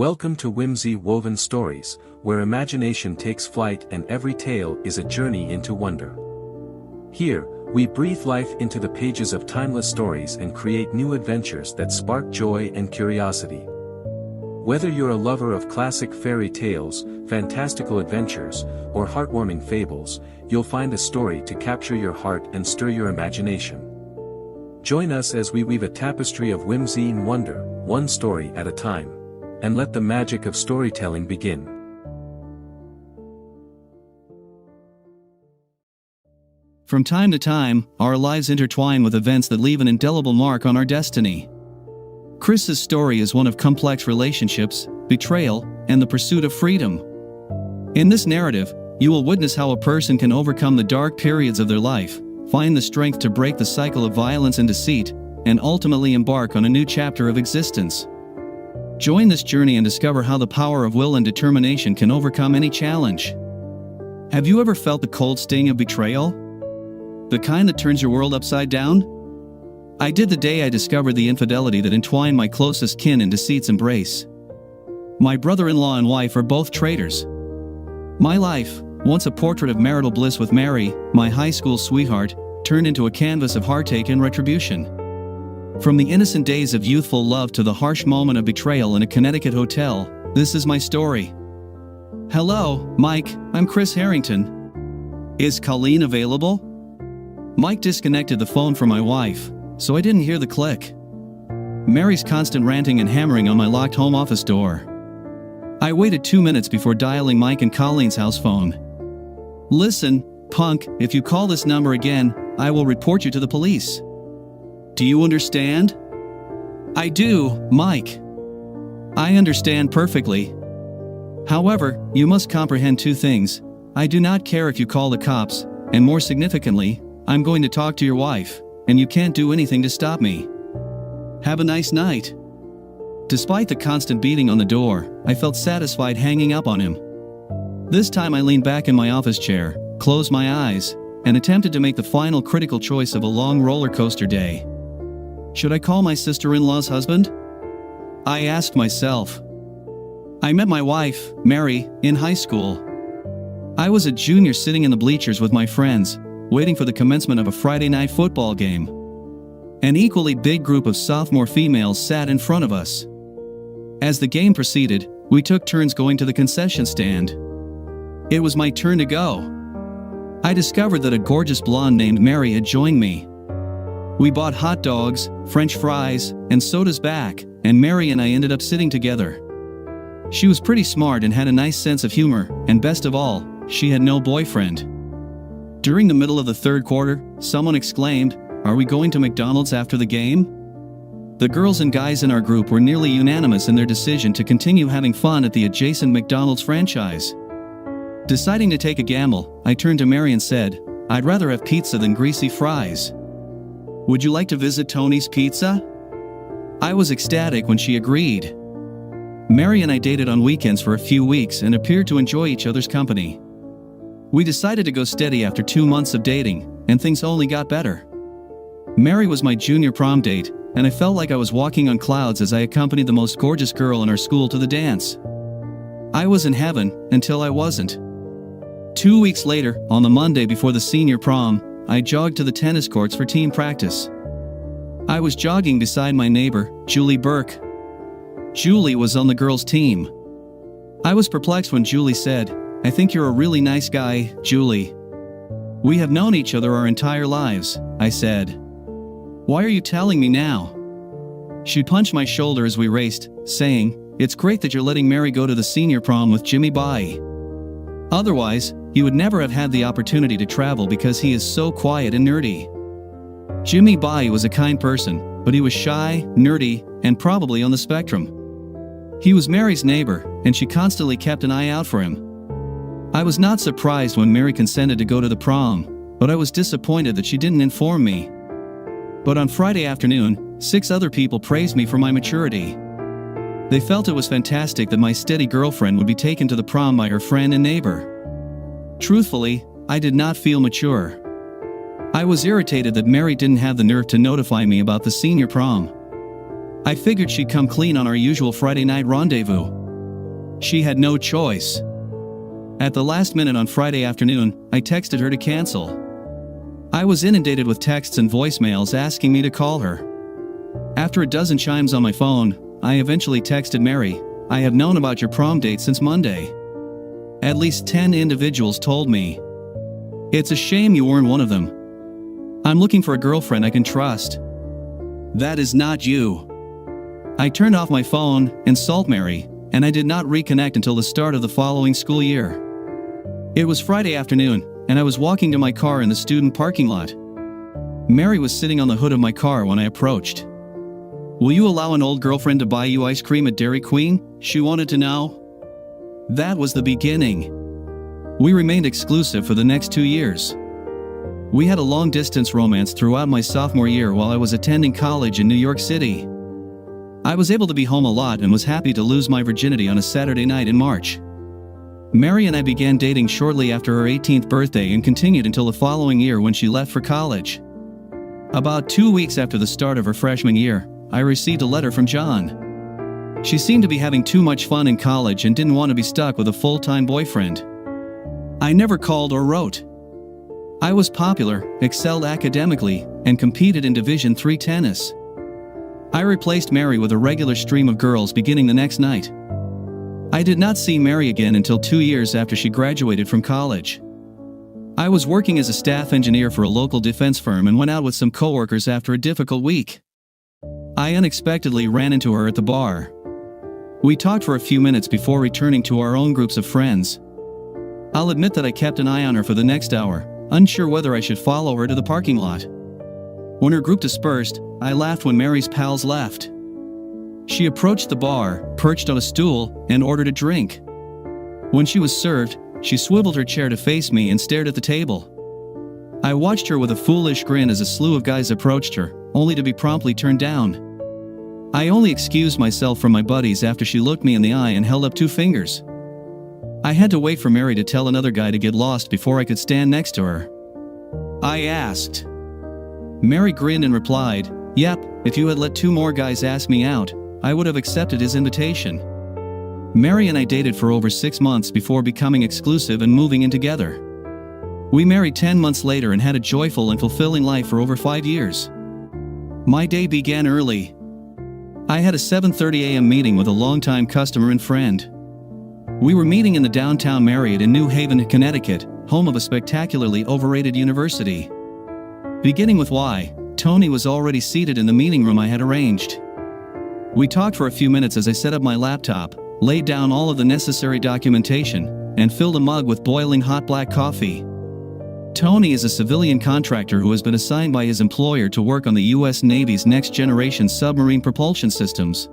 Welcome to Whimsy Woven Stories, where imagination takes flight and every tale is a journey into wonder. Here, we breathe life into the pages of timeless stories and create new adventures that spark joy and curiosity. Whether you're a lover of classic fairy tales, fantastical adventures, or heartwarming fables, you'll find a story to capture your heart and stir your imagination. Join us as we weave a tapestry of whimsy and wonder, one story at a time. And let the magic of storytelling begin. From time to time, our lives intertwine with events that leave an indelible mark on our destiny. Chris's story is one of complex relationships, betrayal, and the pursuit of freedom. In this narrative, you will witness how a person can overcome the dark periods of their life, find the strength to break the cycle of violence and deceit, and ultimately embark on a new chapter of existence. Join this journey and discover how the power of will and determination can overcome any challenge. Have you ever felt the cold sting of betrayal? The kind that turns your world upside down? I did the day I discovered the infidelity that entwined my closest kin in deceit's embrace. My brother-in-law and wife are both traitors. My life, once a portrait of marital bliss with Mary, my high school sweetheart, turned into a canvas of heartache and retribution. From the innocent days of youthful love to the harsh moment of betrayal in a Connecticut hotel, this is my story. Hello, Mike, I'm Chris Harrington. Is Colleen available? Mike disconnected the phone from my wife, so I didn't hear the click. Mary's constant ranting and hammering on my locked home office door. I waited 2 minutes before dialing Mike and Colleen's house phone. Listen, punk, if you call this number again, I will report you to the police. Do you understand? I do, Mike. I understand perfectly. However, you must comprehend two things. I do not care if you call the cops, and more significantly, I'm going to talk to your wife, and you can't do anything to stop me. Have a nice night. Despite the constant beating on the door, I felt satisfied hanging up on him. This time I leaned back in my office chair, closed my eyes, and attempted to make the final critical choice of a long roller coaster day. Should I call my sister-in-law's husband? I asked myself. I met my wife, Mary, in high school. I was a junior sitting in the bleachers with my friends, waiting for the commencement of a Friday night football game. An equally big group of sophomore females sat in front of us. As the game proceeded, we took turns going to the concession stand. It was my turn to go. I discovered that a gorgeous blonde named Mary had joined me. We bought hot dogs, French fries, and sodas back, and Mary and I ended up sitting together. She was pretty smart and had a nice sense of humor, and best of all, she had no boyfriend. During the middle of the third quarter, someone exclaimed, "Are we going to McDonald's after the game?" The girls and guys in our group were nearly unanimous in their decision to continue having fun at the adjacent McDonald's franchise. Deciding to take a gamble, I turned to Mary and said, "I'd rather have pizza than greasy fries. Would you like to visit Tony's Pizza?" I was ecstatic when she agreed. Mary and I dated on weekends for a few weeks and appeared to enjoy each other's company. We decided to go steady after 2 months of dating, and things only got better. Mary was my junior prom date, and I felt like I was walking on clouds as I accompanied the most gorgeous girl in our school to the dance. I was in heaven, until I wasn't. 2 weeks later, on the Monday before the senior prom, I jogged to the tennis courts for team practice. I was jogging beside my neighbor, Julie Burke. Julie was on the girls' team. I was perplexed when Julie said, "I think you're a really nice guy, Julie." "We have known each other our entire lives," I said. "Why are you telling me now?" She punched my shoulder as we raced, saying, "It's great that you're letting Mary go to the senior prom with Jimmy Bai. Otherwise, you would never have had the opportunity to travel because he is so quiet and nerdy." Jimmy Bai was a kind person, but he was shy, nerdy, and probably on the spectrum. He was Mary's neighbor, and she constantly kept an eye out for him. I was not surprised when Mary consented to go to the prom, but I was disappointed that she didn't inform me. But on Friday afternoon, 6 other people praised me for my maturity. They felt it was fantastic that my steady girlfriend would be taken to the prom by her friend and neighbor. Truthfully, I did not feel mature. I was irritated that Mary didn't have the nerve to notify me about the senior prom. I figured she'd come clean on our usual Friday night rendezvous. She had no choice. At the last minute on Friday afternoon, I texted her to cancel. I was inundated with texts and voicemails asking me to call her. After a dozen chimes on my phone, I eventually texted Mary, "I have known about your prom date since Monday." At least 10 individuals told me. "It's a shame you weren't one of them. I'm looking for a girlfriend I can trust." That is not you. I turned off my phone and salt Mary, and I did not reconnect until the start of the following school year. It was Friday afternoon, and I was walking to my car in the student parking lot. Mary was sitting on the hood of my car when I approached. "Will you allow an old girlfriend to buy you ice cream at Dairy Queen?" she wanted to know. That was the beginning. We remained exclusive for the next 2 years. We had a long-distance romance throughout my sophomore year while I was attending college in New York City. I was able to be home a lot and was happy to lose my virginity on a Saturday night in March. Mary and I began dating shortly after her 18th birthday and continued until the following year when she left for college. About 2 weeks after the start of her freshman year, I received a letter from John. She seemed to be having too much fun in college and didn't want to be stuck with a full-time boyfriend. I never called or wrote. I was popular, excelled academically, and competed in Division III tennis. I replaced Mary with a regular stream of girls beginning the next night. I did not see Mary again until 2 years after she graduated from college. I was working as a staff engineer for a local defense firm and went out with some coworkers after a difficult week. I unexpectedly ran into her at the bar. We talked for a few minutes before returning to our own groups of friends. I'll admit that I kept an eye on her for the next hour, unsure whether I should follow her to the parking lot. When her group dispersed, I laughed when Mary's pals left. She approached the bar, perched on a stool, and ordered a drink. When she was served, she swiveled her chair to face me and stared at the table. I watched her with a foolish grin as a slew of guys approached her, only to be promptly turned down. I only excused myself from my buddies after she looked me in the eye and held up 2 fingers. I had to wait for Mary to tell another guy to get lost before I could stand next to her. I asked. Mary grinned and replied, "Yep, if you had let 2 more guys ask me out, I would have accepted his invitation." Mary and I dated for over 6 months before becoming exclusive and moving in together. We married 10 months later and had a joyful and fulfilling life for over 5 years. My day began early. I had a 7:30 a.m. meeting with a longtime customer and friend. We were meeting in the downtown Marriott in New Haven, Connecticut, home of a spectacularly overrated university. Beginning with why, Tony was already seated in the meeting room I had arranged. We talked for a few minutes as I set up my laptop, laid down all of the necessary documentation, and filled a mug with boiling hot black coffee. Tony is a civilian contractor who has been assigned by his employer to work on the U.S. Navy's next-generation submarine propulsion systems.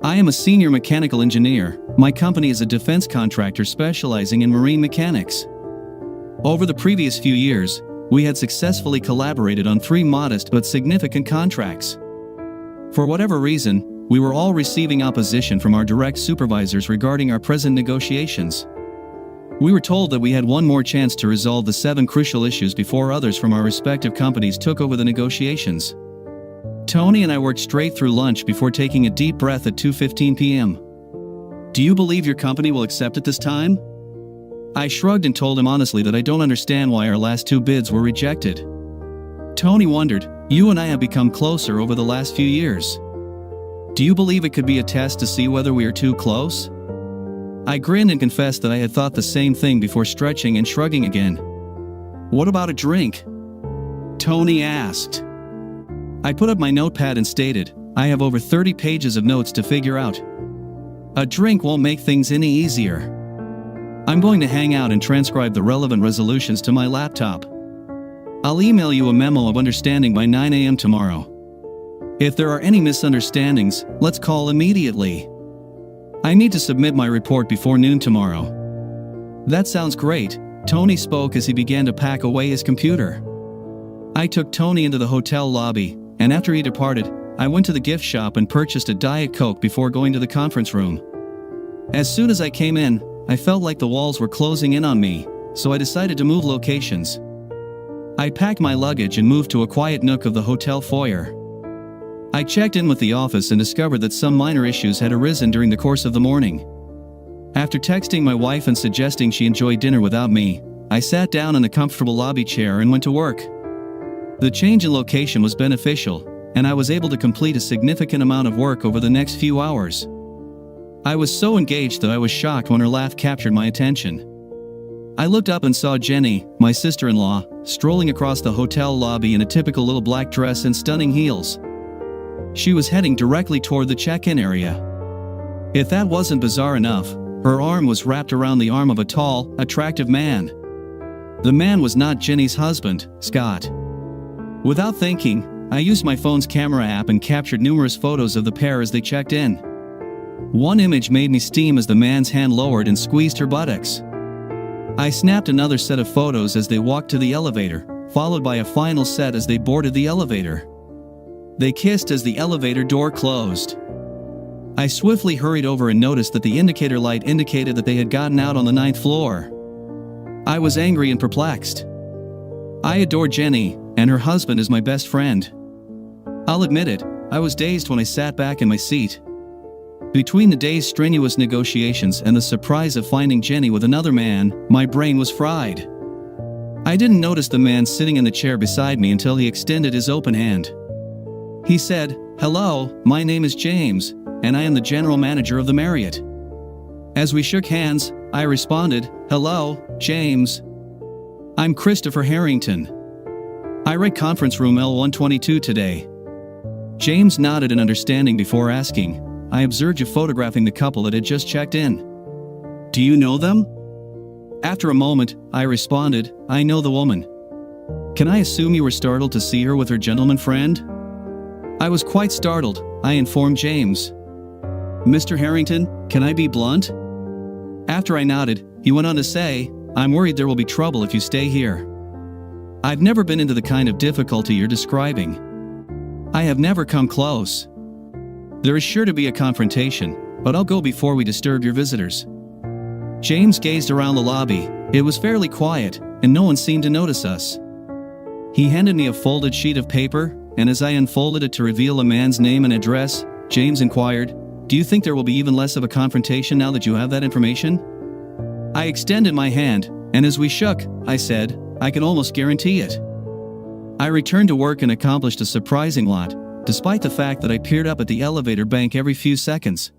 I am a senior mechanical engineer. My company is a defense contractor specializing in marine mechanics. Over the previous few years, we had successfully collaborated on 3 modest but significant contracts. For whatever reason, we were all receiving opposition from our direct supervisors regarding our present negotiations. We were told that we had one more chance to resolve the 7 crucial issues before others from our respective companies took over the negotiations. Tony and I worked straight through lunch before taking a deep breath at 2:15 p.m. "Do you believe your company will accept at this time?" I shrugged and told him honestly that I don't understand why our last 2 bids were rejected. Tony wondered, "You and I have become closer over the last few years. Do you believe it could be a test to see whether we are too close?" I grinned and confessed that I had thought the same thing before stretching and shrugging again. "What about a drink?" Tony asked. I put up my notepad and stated, "I have over 30 pages of notes to figure out. A drink won't make things any easier. I'm going to hang out and transcribe the relevant resolutions to my laptop. I'll email you a memo of understanding by 9 a.m. tomorrow. If there are any misunderstandings, let's call immediately. I need to submit my report before noon tomorrow." "That sounds great," Tony spoke as he began to pack away his computer. I took Tony into the hotel lobby, and after he departed, I went to the gift shop and purchased a Diet Coke before going to the conference room. As soon as I came in, I felt like the walls were closing in on me, so I decided to move locations. I packed my luggage and moved to a quiet nook of the hotel foyer. I checked in with the office and discovered that some minor issues had arisen during the course of the morning. After texting my wife and suggesting she enjoy dinner without me, I sat down in the comfortable lobby chair and went to work. The change in location was beneficial, and I was able to complete a significant amount of work over the next few hours. I was so engaged that I was shocked when her laugh captured my attention. I looked up and saw Jenny, my sister-in-law, strolling across the hotel lobby in a typical little black dress and stunning heels. She was heading directly toward the check-in area. If that wasn't bizarre enough, her arm was wrapped around the arm of a tall, attractive man. The man was not Jenny's husband, Scott. Without thinking, I used my phone's camera app and captured numerous photos of the pair as they checked in. One image made me steam as the man's hand lowered and squeezed her buttocks. I snapped another set of photos as they walked to the elevator, followed by a final set as they boarded the elevator. They kissed as the elevator door closed. I swiftly hurried over and noticed that the indicator light indicated that they had gotten out on the 9th floor. I was angry and perplexed. I adore Jenny, and her husband is my best friend. I'll admit it, I was dazed when I sat back in my seat. Between the day's strenuous negotiations and the surprise of finding Jenny with another man, my brain was fried. I didn't notice the man sitting in the chair beside me until he extended his open hand. He said, "Hello, my name is James, and I am the general manager of the Marriott." As we shook hands, I responded, "Hello, James. I'm Christopher Harrington. I rent conference room L122 today." James nodded in understanding before asking, "I observed you photographing the couple that had just checked in. Do you know them?" After a moment, I responded, "I know the woman. Can I assume you were startled to see her with her gentleman friend?" I was quite startled, I informed James. "Mr. Harrington, can I be blunt?" After I nodded, he went on to say, "I'm worried there will be trouble if you stay here. I've never been into the kind of difficulty you're describing. I have never come close. There is sure to be a confrontation, but I'll go before we disturb your visitors." James gazed around the lobby. It was fairly quiet, and no one seemed to notice us. He handed me a folded sheet of paper, and as I unfolded it to reveal a man's name and address, James inquired, "Do you think there will be even less of a confrontation now that you have that information?" I extended my hand, and as we shook, I said, "I can almost guarantee it." I returned to work and accomplished a surprising lot, despite the fact that I peered up at the elevator bank every few seconds.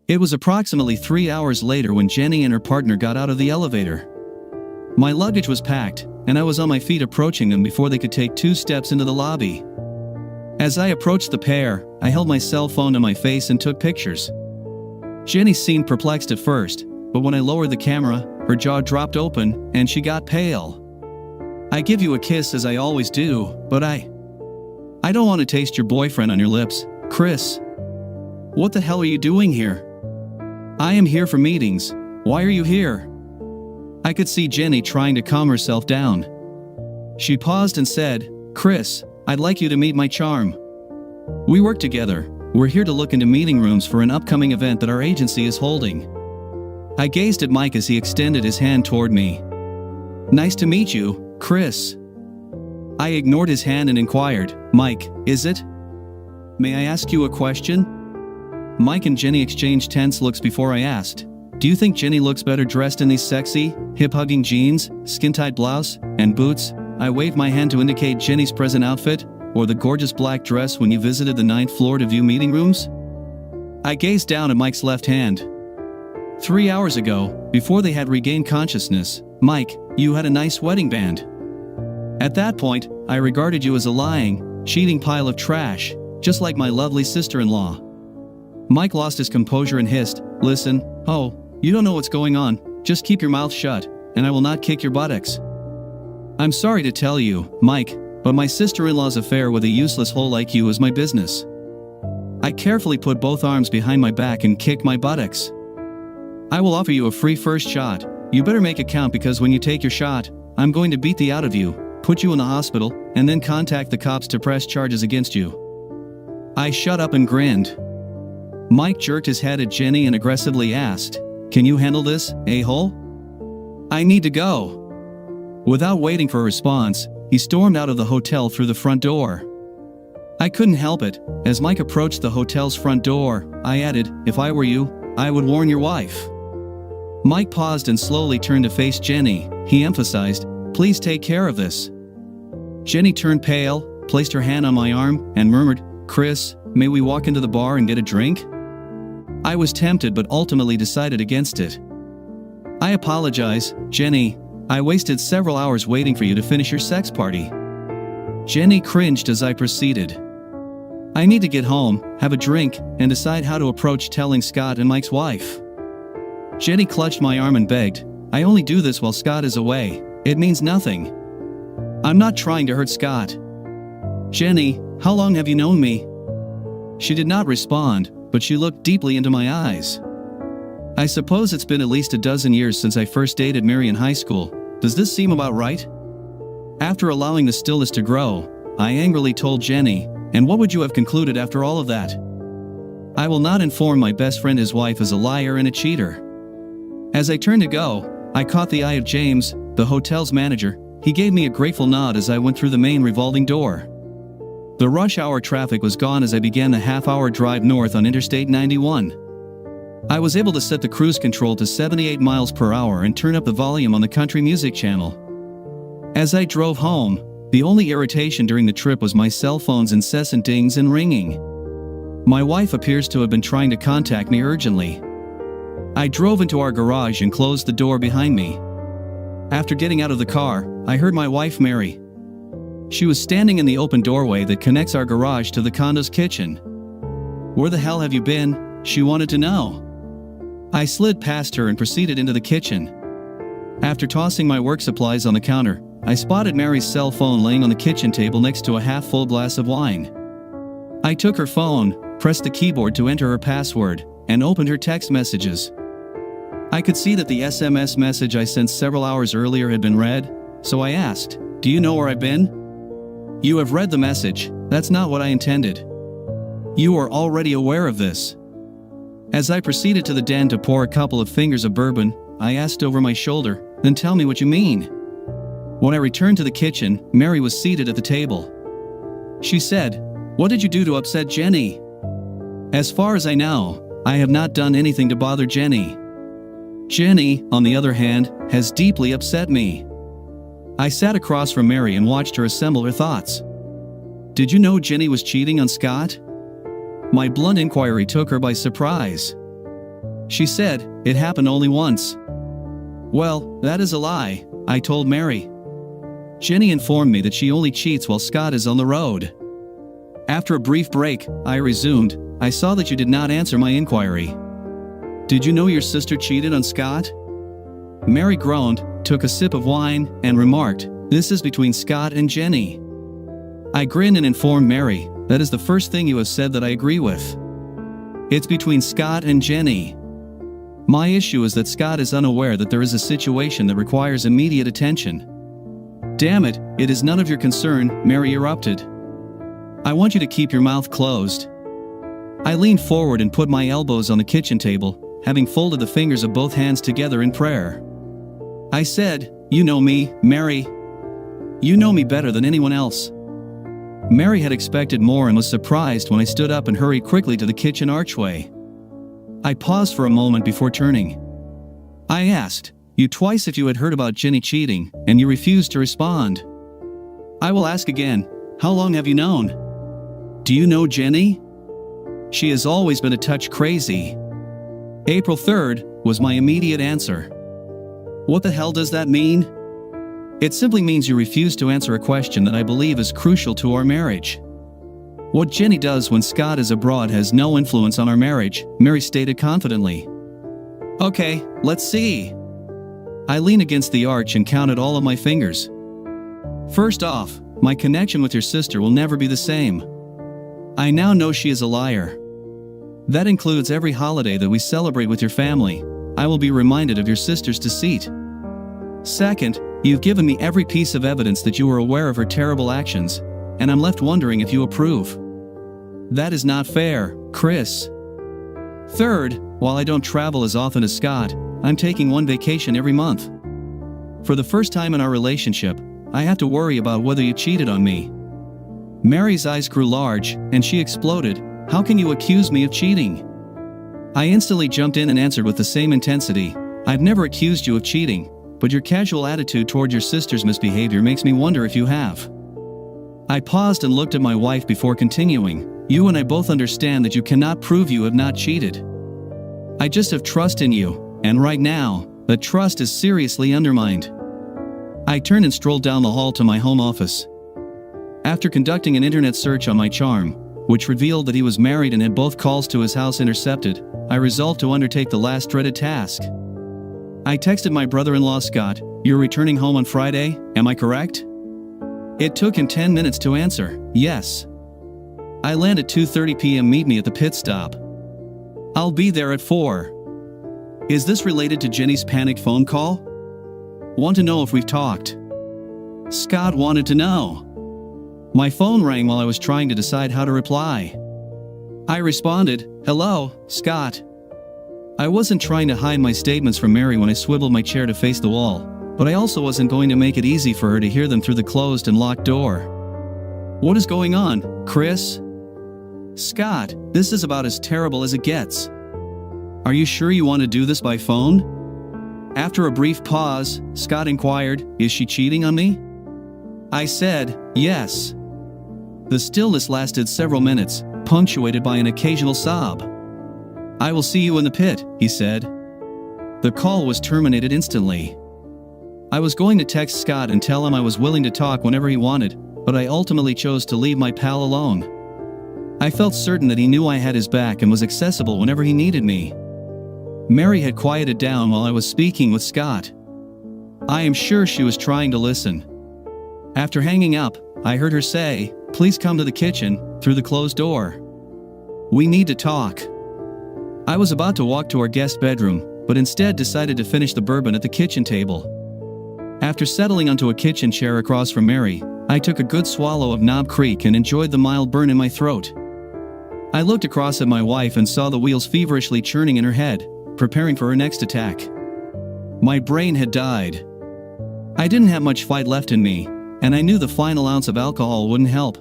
It was approximately 3 hours later when Jenny and her partner got out of the elevator. My luggage was packed, and I was on my feet approaching them before they could take 2 steps into the lobby. As I approached the pair, I held my cell phone to my face and took pictures. Jenny seemed perplexed at first, but when I lowered the camera, her jaw dropped open, and she got pale. "I give you a kiss as I always do, but I don't want to taste your boyfriend on your lips, Chris. What the hell are you doing here?" "I am here for meetings. Why are you here?" I could see Jenny trying to calm herself down. She paused and said, "Chris, I'd like you to meet my charm. We work together. We're here to look into meeting rooms for an upcoming event that our agency is holding." I gazed at Mike as he extended his hand toward me. "Nice to meet you, Chris." I ignored his hand and inquired, "Mike, is it? May I ask you a question?" Mike and Jenny exchanged tense looks before I asked, "Do you think Jenny looks better dressed in these sexy, hip-hugging jeans, skin-tight blouse, and boots?" I waved my hand to indicate Jenny's present outfit, or the gorgeous black dress when you visited the 9th floor to view meeting rooms. I gazed down at Mike's left hand. 3 hours ago, before they had regained consciousness, "Mike, you had a nice wedding band. At that point, I regarded you as a lying, cheating pile of trash, just like my lovely sister-in-law." Mike lost his composure and hissed, "Listen, you don't know what's going on, just keep your mouth shut, and I will not kick your buttocks." "I'm sorry to tell you, Mike, but my sister-in-law's affair with a useless hole like you is my business." I carefully put both arms behind my back and kicked my buttocks. "I will offer you a free first shot. You better make it count because when you take your shot, I'm going to beat the out of you, put you in the hospital, and then contact the cops to press charges against you." I shut up and grinned. Mike jerked his head at Jenny and aggressively asked, "Can you handle this, a-hole?" "I need to go." Without waiting for a response, he stormed out of the hotel through the front door. I couldn't help it. As Mike approached the hotel's front door, I added, "If I were you, I would warn your wife." Mike paused and slowly turned to face Jenny. He emphasized, "Please take care of this." Jenny turned pale, placed her hand on my arm, and murmured, "Chris, may we walk into the bar and get a drink?" I was tempted but ultimately decided against it. "I apologize, Jenny. I wasted several hours waiting for you to finish your sex party." Jenny cringed as I proceeded. "I need to get home, have a drink, and decide how to approach telling Scott and Mike's wife." Jenny clutched my arm and begged, "I only do this while Scott is away. It means nothing. I'm not trying to hurt Scott." "Jenny, how long have you known me?" She did not respond, but she looked deeply into my eyes. "I suppose it's been at least a dozen years since I first dated Mary in high school. Does this seem about right?" After allowing the stillness to grow, I angrily told Jenny, "And what would you have concluded after all of that?" "I will not inform my best friend his wife is a liar and a cheater." As I turned to go, I caught the eye of James, the hotel's manager. He gave me a grateful nod as I went through the main revolving door. The rush hour traffic was gone as I began the half-hour drive north on Interstate 91. I was able to set the cruise control to 78 miles per hour and turn up the volume on the country music channel. As I drove home, the only irritation during the trip was my cell phone's incessant dings and ringing. My wife appears to have been trying to contact me urgently. I drove into our garage and closed the door behind me. After getting out of the car, I heard my wife Mary. She was standing in the open doorway that connects our garage to the condo's kitchen. "Where the hell have you been?" she wanted to know. I slid past her and proceeded into the kitchen. After tossing my work supplies on the counter, I spotted Mary's cell phone laying on the kitchen table next to a half-full glass of wine. I took her phone, pressed the keyboard to enter her password, and opened her text messages. I could see that the SMS message I sent several hours earlier had been read, so I asked, "Do you know where I've been?" "You have read the message. That's not what I intended." "You are already aware of this." As I proceeded to the den to pour a couple of fingers of bourbon, I asked over my shoulder, "Then tell me what you mean." When I returned to the kitchen, Mary was seated at the table. She said, "What did you do to upset Jenny?" "As far as I know, I have not done anything to bother Jenny. Jenny, on the other hand, has deeply upset me." I sat across from Mary and watched her assemble her thoughts. "Did you know Jenny was cheating on Scott?" My blunt inquiry took her by surprise. She said, "It happened only once." "Well, that is a lie," I told Mary. "Jenny informed me that she only cheats while Scott is on the road." After a brief break, I resumed, "I saw that you did not answer my inquiry. Did you know your sister cheated on Scott?" Mary groaned, took a sip of wine, and remarked, "This is between Scott and Jenny." I grinned and informed Mary, "That is the first thing you have said that I agree with. It's between Scott and Jenny. My issue is that Scott is unaware that there is a situation that requires immediate attention." "Damn it, it is none of your concern," Mary erupted. "I want you to keep your mouth closed." I leaned forward and put my elbows on the kitchen table, having folded the fingers of both hands together in prayer. I said, "You know me, Mary. You know me better than anyone else." Mary had expected more and was surprised when I stood up and hurried quickly to the kitchen archway. I paused for a moment before turning. I asked you twice if you had heard about Jenny cheating, and you refused to respond. I will ask again, how long have you known? Do you know Jenny? She has always been a touch crazy. April 3rd was my immediate answer. What the hell does that mean? It simply means you refuse to answer a question that I believe is crucial to our marriage. What Jenny does when Scott is abroad has no influence on our marriage, Mary stated confidently. Okay, let's see. I leaned against the arch and counted all of my fingers. First off, my connection with your sister will never be the same. I now know she is a liar. That includes every holiday that we celebrate with your family. I will be reminded of your sister's deceit. Second, you've given me every piece of evidence that you were aware of her terrible actions, and I'm left wondering if you approve. That is not fair, Chris. Third, while I don't travel as often as Scott, I'm taking one vacation every month. For the first time in our relationship, I have to worry about whether you cheated on me. Mary's eyes grew large, and she exploded. How can you accuse me of cheating? I instantly jumped in and answered with the same intensity. I've never accused you of cheating, but your casual attitude toward your sister's misbehavior makes me wonder if you have. I paused and looked at my wife before continuing. You and I both understand that you cannot prove you have not cheated. I just have trust in you, and right now, that trust is seriously undermined. I turned and strolled down the hall to my home office. After conducting an internet search on my charm, which revealed that he was married and had both calls to his house intercepted, I resolved to undertake the last dreaded task. I texted my brother-in-law Scott, "You're returning home on Friday, am I correct?" It took him 10 minutes to answer, "Yes." I land at 2:30 p.m. Meet me at the pit stop. I'll be there at 4. Is this related to Jenny's panicked phone call? Want to know if we've talked? Scott wanted to know. My phone rang while I was trying to decide how to reply. I responded, "Hello, Scott." I wasn't trying to hide my statements from Mary when I swiveled my chair to face the wall, but I also wasn't going to make it easy for her to hear them through the closed and locked door. "What is going on, Chris?" "Scott, this is about as terrible as it gets. Are you sure you want to do this by phone?" After a brief pause, Scott inquired, "Is she cheating on me?" I said, "Yes." The stillness lasted several minutes, punctuated by an occasional sob. "I will see you in the pit," he said. The call was terminated instantly. I was going to text Scott and tell him I was willing to talk whenever he wanted, but I ultimately chose to leave my pal alone. I felt certain that he knew I had his back and was accessible whenever he needed me. Mary had quieted down while I was speaking with Scott. I am sure she was trying to listen. After hanging up, I heard her say, "Please come to the kitchen," through the closed door. "We need to talk." I was about to walk to our guest bedroom, but instead decided to finish the bourbon at the kitchen table. After settling onto a kitchen chair across from Mary, I took a good swallow of Knob Creek and enjoyed the mild burn in my throat. I looked across at my wife and saw the wheels feverishly churning in her head, preparing for her next attack. My brain had died. I didn't have much fight left in me, and I knew the final ounce of alcohol wouldn't help.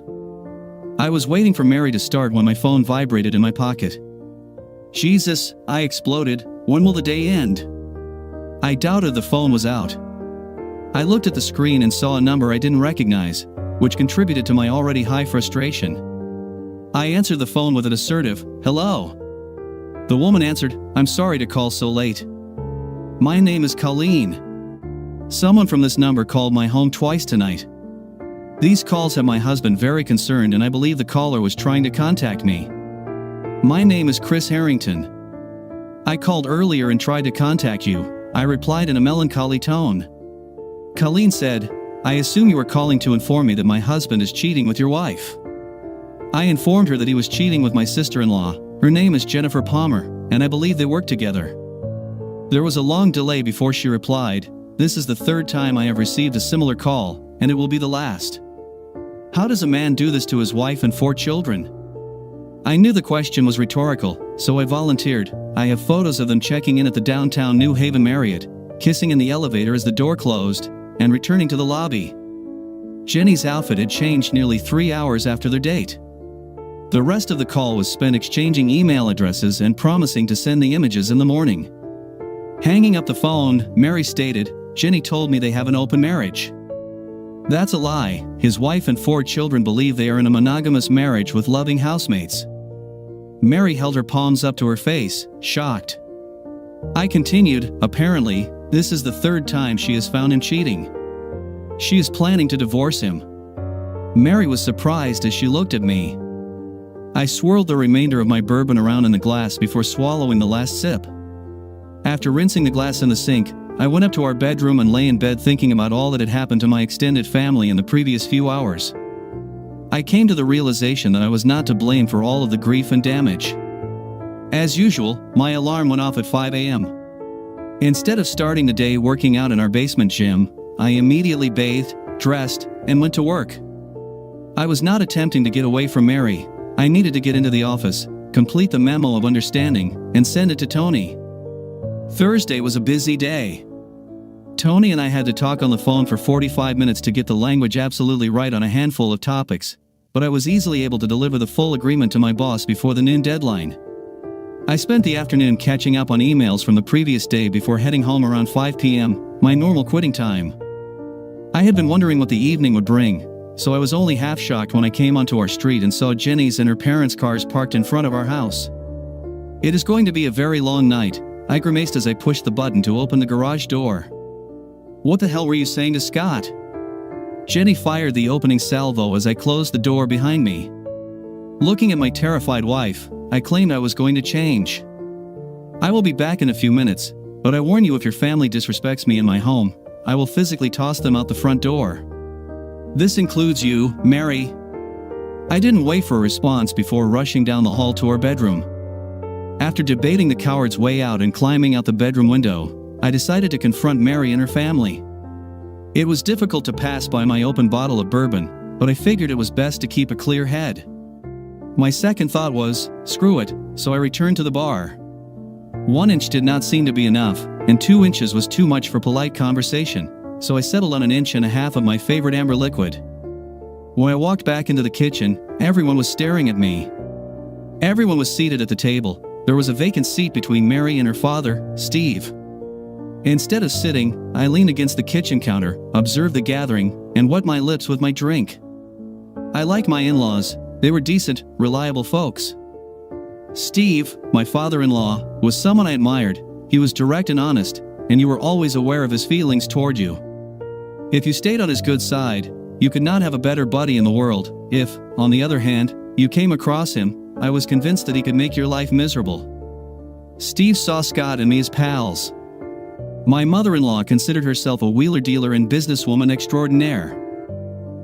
I was waiting for Mary to start when my phone vibrated in my pocket. "Jesus," I exploded, "when will the day end?" I doubted the phone was out. I looked at the screen and saw a number I didn't recognize, which contributed to my already high frustration. I answered the phone with an assertive, "Hello." The woman answered, "I'm sorry to call so late. My name is Colleen. Someone from this number called my home twice tonight. These calls have my husband very concerned, and I believe the caller was trying to contact me. My name is Chris Harrington. I called earlier and tried to contact you," I replied in a melancholy tone. Colleen said, "I assume you were calling to inform me that my husband is cheating with your wife." I informed her that he was cheating with my sister-in-law. Her name is Jennifer Palmer, and I believe they work together. There was a long delay before she replied, "This is the third time I have received a similar call, and it will be the last. How does a man do this to his wife and 4 children?" I knew the question was rhetorical, so I volunteered. "I have photos of them checking in at the downtown New Haven Marriott, kissing in the elevator as the door closed, and returning to the lobby." Jenny's outfit had changed nearly 3 hours after their date. The rest of the call was spent exchanging email addresses and promising to send the images in the morning. Hanging up the phone, Mary stated, "Jenny told me they have an open marriage." That's a lie. His wife and 4 children believe they are in a monogamous marriage with loving housemates. Mary held her palms up to her face, shocked. I continued, "Apparently, this is the 3rd time she has found him cheating. She is planning to divorce him." Mary was surprised as she looked at me. I swirled the remainder of my bourbon around in the glass before swallowing the last sip. After rinsing the glass in the sink, I went up to our bedroom and lay in bed thinking about all that had happened to my extended family in the previous few hours. I came to the realization that I was not to blame for all of the grief and damage. As usual, my alarm went off at 5 a.m. Instead of starting the day working out in our basement gym, I immediately bathed, dressed, and went to work. I was not attempting to get away from Mary. I needed to get into the office, complete the memo of understanding, and send it to Tony. Thursday was a busy day. Tony and I had to talk on the phone for 45 minutes to get the language absolutely right on a handful of topics, but I was easily able to deliver the full agreement to my boss before the noon deadline. I spent the afternoon catching up on emails from the previous day before heading home around 5 p.m., my normal quitting time. I had been wondering what the evening would bring, so I was only half shocked when I came onto our street and saw Jenny's and her parents' cars parked in front of our house. "It is going to be a very long night," I grimaced as I pushed the button to open the garage door. "What the hell were you saying to Scott?" Jenny fired the opening salvo as I closed the door behind me. Looking at my terrified wife, I claimed I was going to change. "I will be back in a few minutes, but I warn you, if your family disrespects me in my home, I will physically toss them out the front door. This includes you, Mary." I didn't wait for a response before rushing down the hall to our bedroom. After debating the coward's way out and climbing out the bedroom window, I decided to confront Mary and her family. It was difficult to pass by my open bottle of bourbon, but I figured it was best to keep a clear head. My second thought was, screw it, so I returned to the bar. 1 inch did not seem to be enough, and 2 inches was too much for polite conversation, so I settled on 1.5 inches of my favorite amber liquid. When I walked back into the kitchen, everyone was staring at me. Everyone was seated at the table. There was a vacant seat between Mary and her father, Steve. Instead of sitting, I leaned against the kitchen counter, observed the gathering, and wet my lips with my drink. I like my in-laws. They were decent, reliable folks. Steve, my father-in-law, was someone I admired. He was direct and honest, and you were always aware of his feelings toward you. If you stayed on his good side, you could not have a better buddy in the world. If, on the other hand, you came across him, I was convinced that he could make your life miserable. Steve saw Scott and me as pals. My mother-in-law considered herself a wheeler-dealer and businesswoman extraordinaire.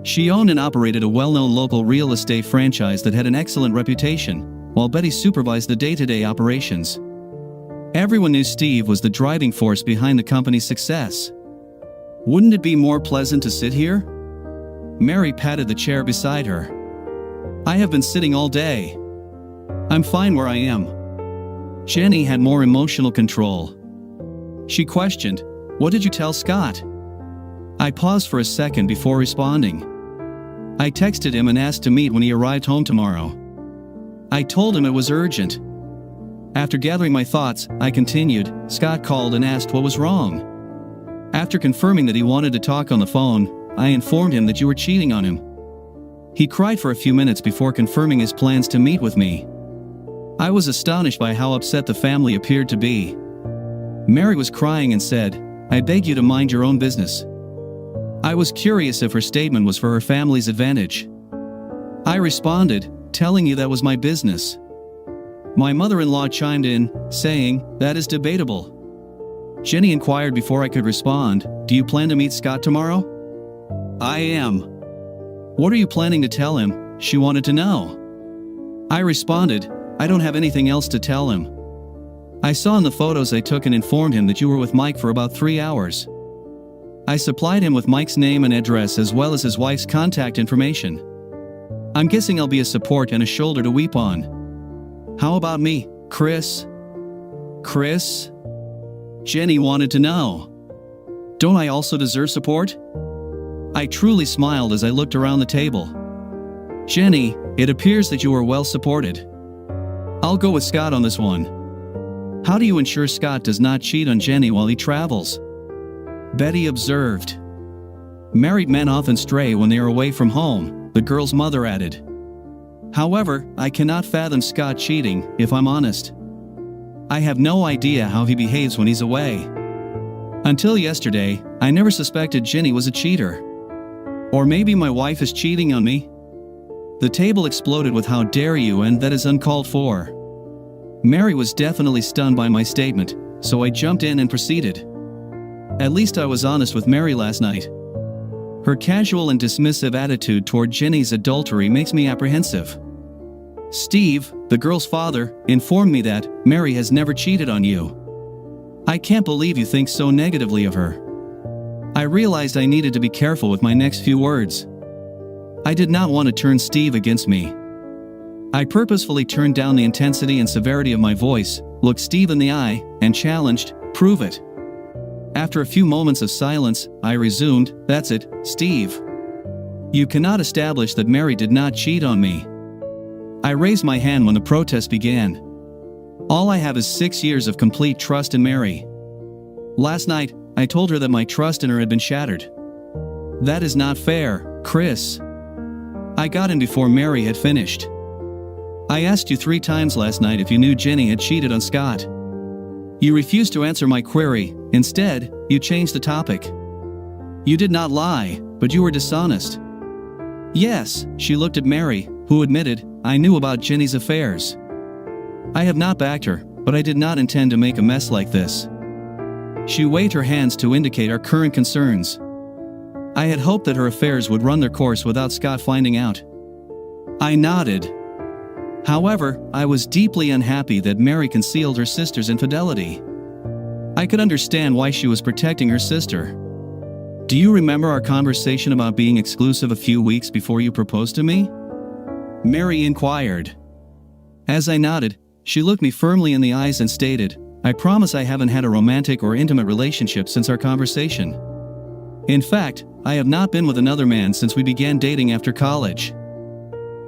She owned and operated a well-known local real estate franchise that had an excellent reputation, while Betty supervised the day-to-day operations. Everyone knew Steve was the driving force behind the company's success. "Wouldn't it be more pleasant to sit here?" Mary patted the chair beside her. "I have been sitting all day. I'm fine where I am." Jenny had more emotional control. She questioned, "What did you tell Scott?" I paused for a second before responding. "I texted him and asked to meet when he arrived home tomorrow. I told him it was urgent." After gathering my thoughts, I continued, "Scott called and asked what was wrong. After confirming that he wanted to talk on the phone, I informed him that you were cheating on him. He cried for a few minutes before confirming his plans to meet with me." I was astonished by how upset the family appeared to be. Mary was crying and said, "I beg you to mind your own business." I was curious if her statement was for her family's advantage. I responded, telling you that was my business. My mother-in-law chimed in, saying, "That is debatable." Jenny inquired before I could respond, "Do you plan to meet Scott tomorrow?" "I am." "What are you planning to tell him?" she wanted to know. I responded, "I don't have anything else to tell him. I saw in the photos I took and informed him that you were with Mike for about 3 hours. I supplied him with Mike's name and address as well as his wife's contact information. I'm guessing I'll be a support and a shoulder to weep on. How about me, Chris?" "Chris?" Jenny wanted to know. "Don't I also deserve support?" I truly smiled as I looked around the table. "Jenny, it appears that you are well supported. I'll go with Scott on this one. How do you ensure Scott does not cheat on Jenny while he travels?" Betty observed. "Married men often stray when they are away from home," the girl's mother added. "However, I cannot fathom Scott cheating, if I'm honest. I have no idea how he behaves when he's away. Until yesterday, I never suspected Jenny was a cheater. Or maybe my wife is cheating on me?" The table exploded with "How dare you," and "That is uncalled for." Mary was definitely stunned by my statement, so I jumped in and proceeded. "At least I was honest with Mary last night. Her casual and dismissive attitude toward Jenny's adultery makes me apprehensive. Steve, the girl's father, informed me that Mary has never cheated on you. I can't believe you think so negatively of her." I realized I needed to be careful with my next few words. I did not want to turn Steve against me. I purposefully turned down the intensity and severity of my voice, looked Steve in the eye, and challenged, "Prove it." After a few moments of silence, I resumed, "That's it, Steve. You cannot establish that Mary did not cheat on me." I raised my hand when the protest began. All I have is 6 years of complete trust in Mary. Last night, I told her that my trust in her had been shattered. That is not fair, Chris. I got in before Mary had finished. I asked you 3 times last night if you knew Jenny had cheated on Scott. You refused to answer my query. Instead, you changed the topic. You did not lie, but you were dishonest. Yes, she looked at Mary, who admitted, I knew about Jenny's affairs. I have not backed her, but I did not intend to make a mess like this. She waved her hands to indicate our current concerns. I had hoped that her affairs would run their course without Scott finding out. I nodded. However, I was deeply unhappy that Mary concealed her sister's infidelity. I could understand why she was protecting her sister. Do you remember our conversation about being exclusive a few weeks before you proposed to me? Mary inquired. As I nodded, she looked me firmly in the eyes and stated, I promise I haven't had a romantic or intimate relationship since our conversation. In fact, I have not been with another man since we began dating after college.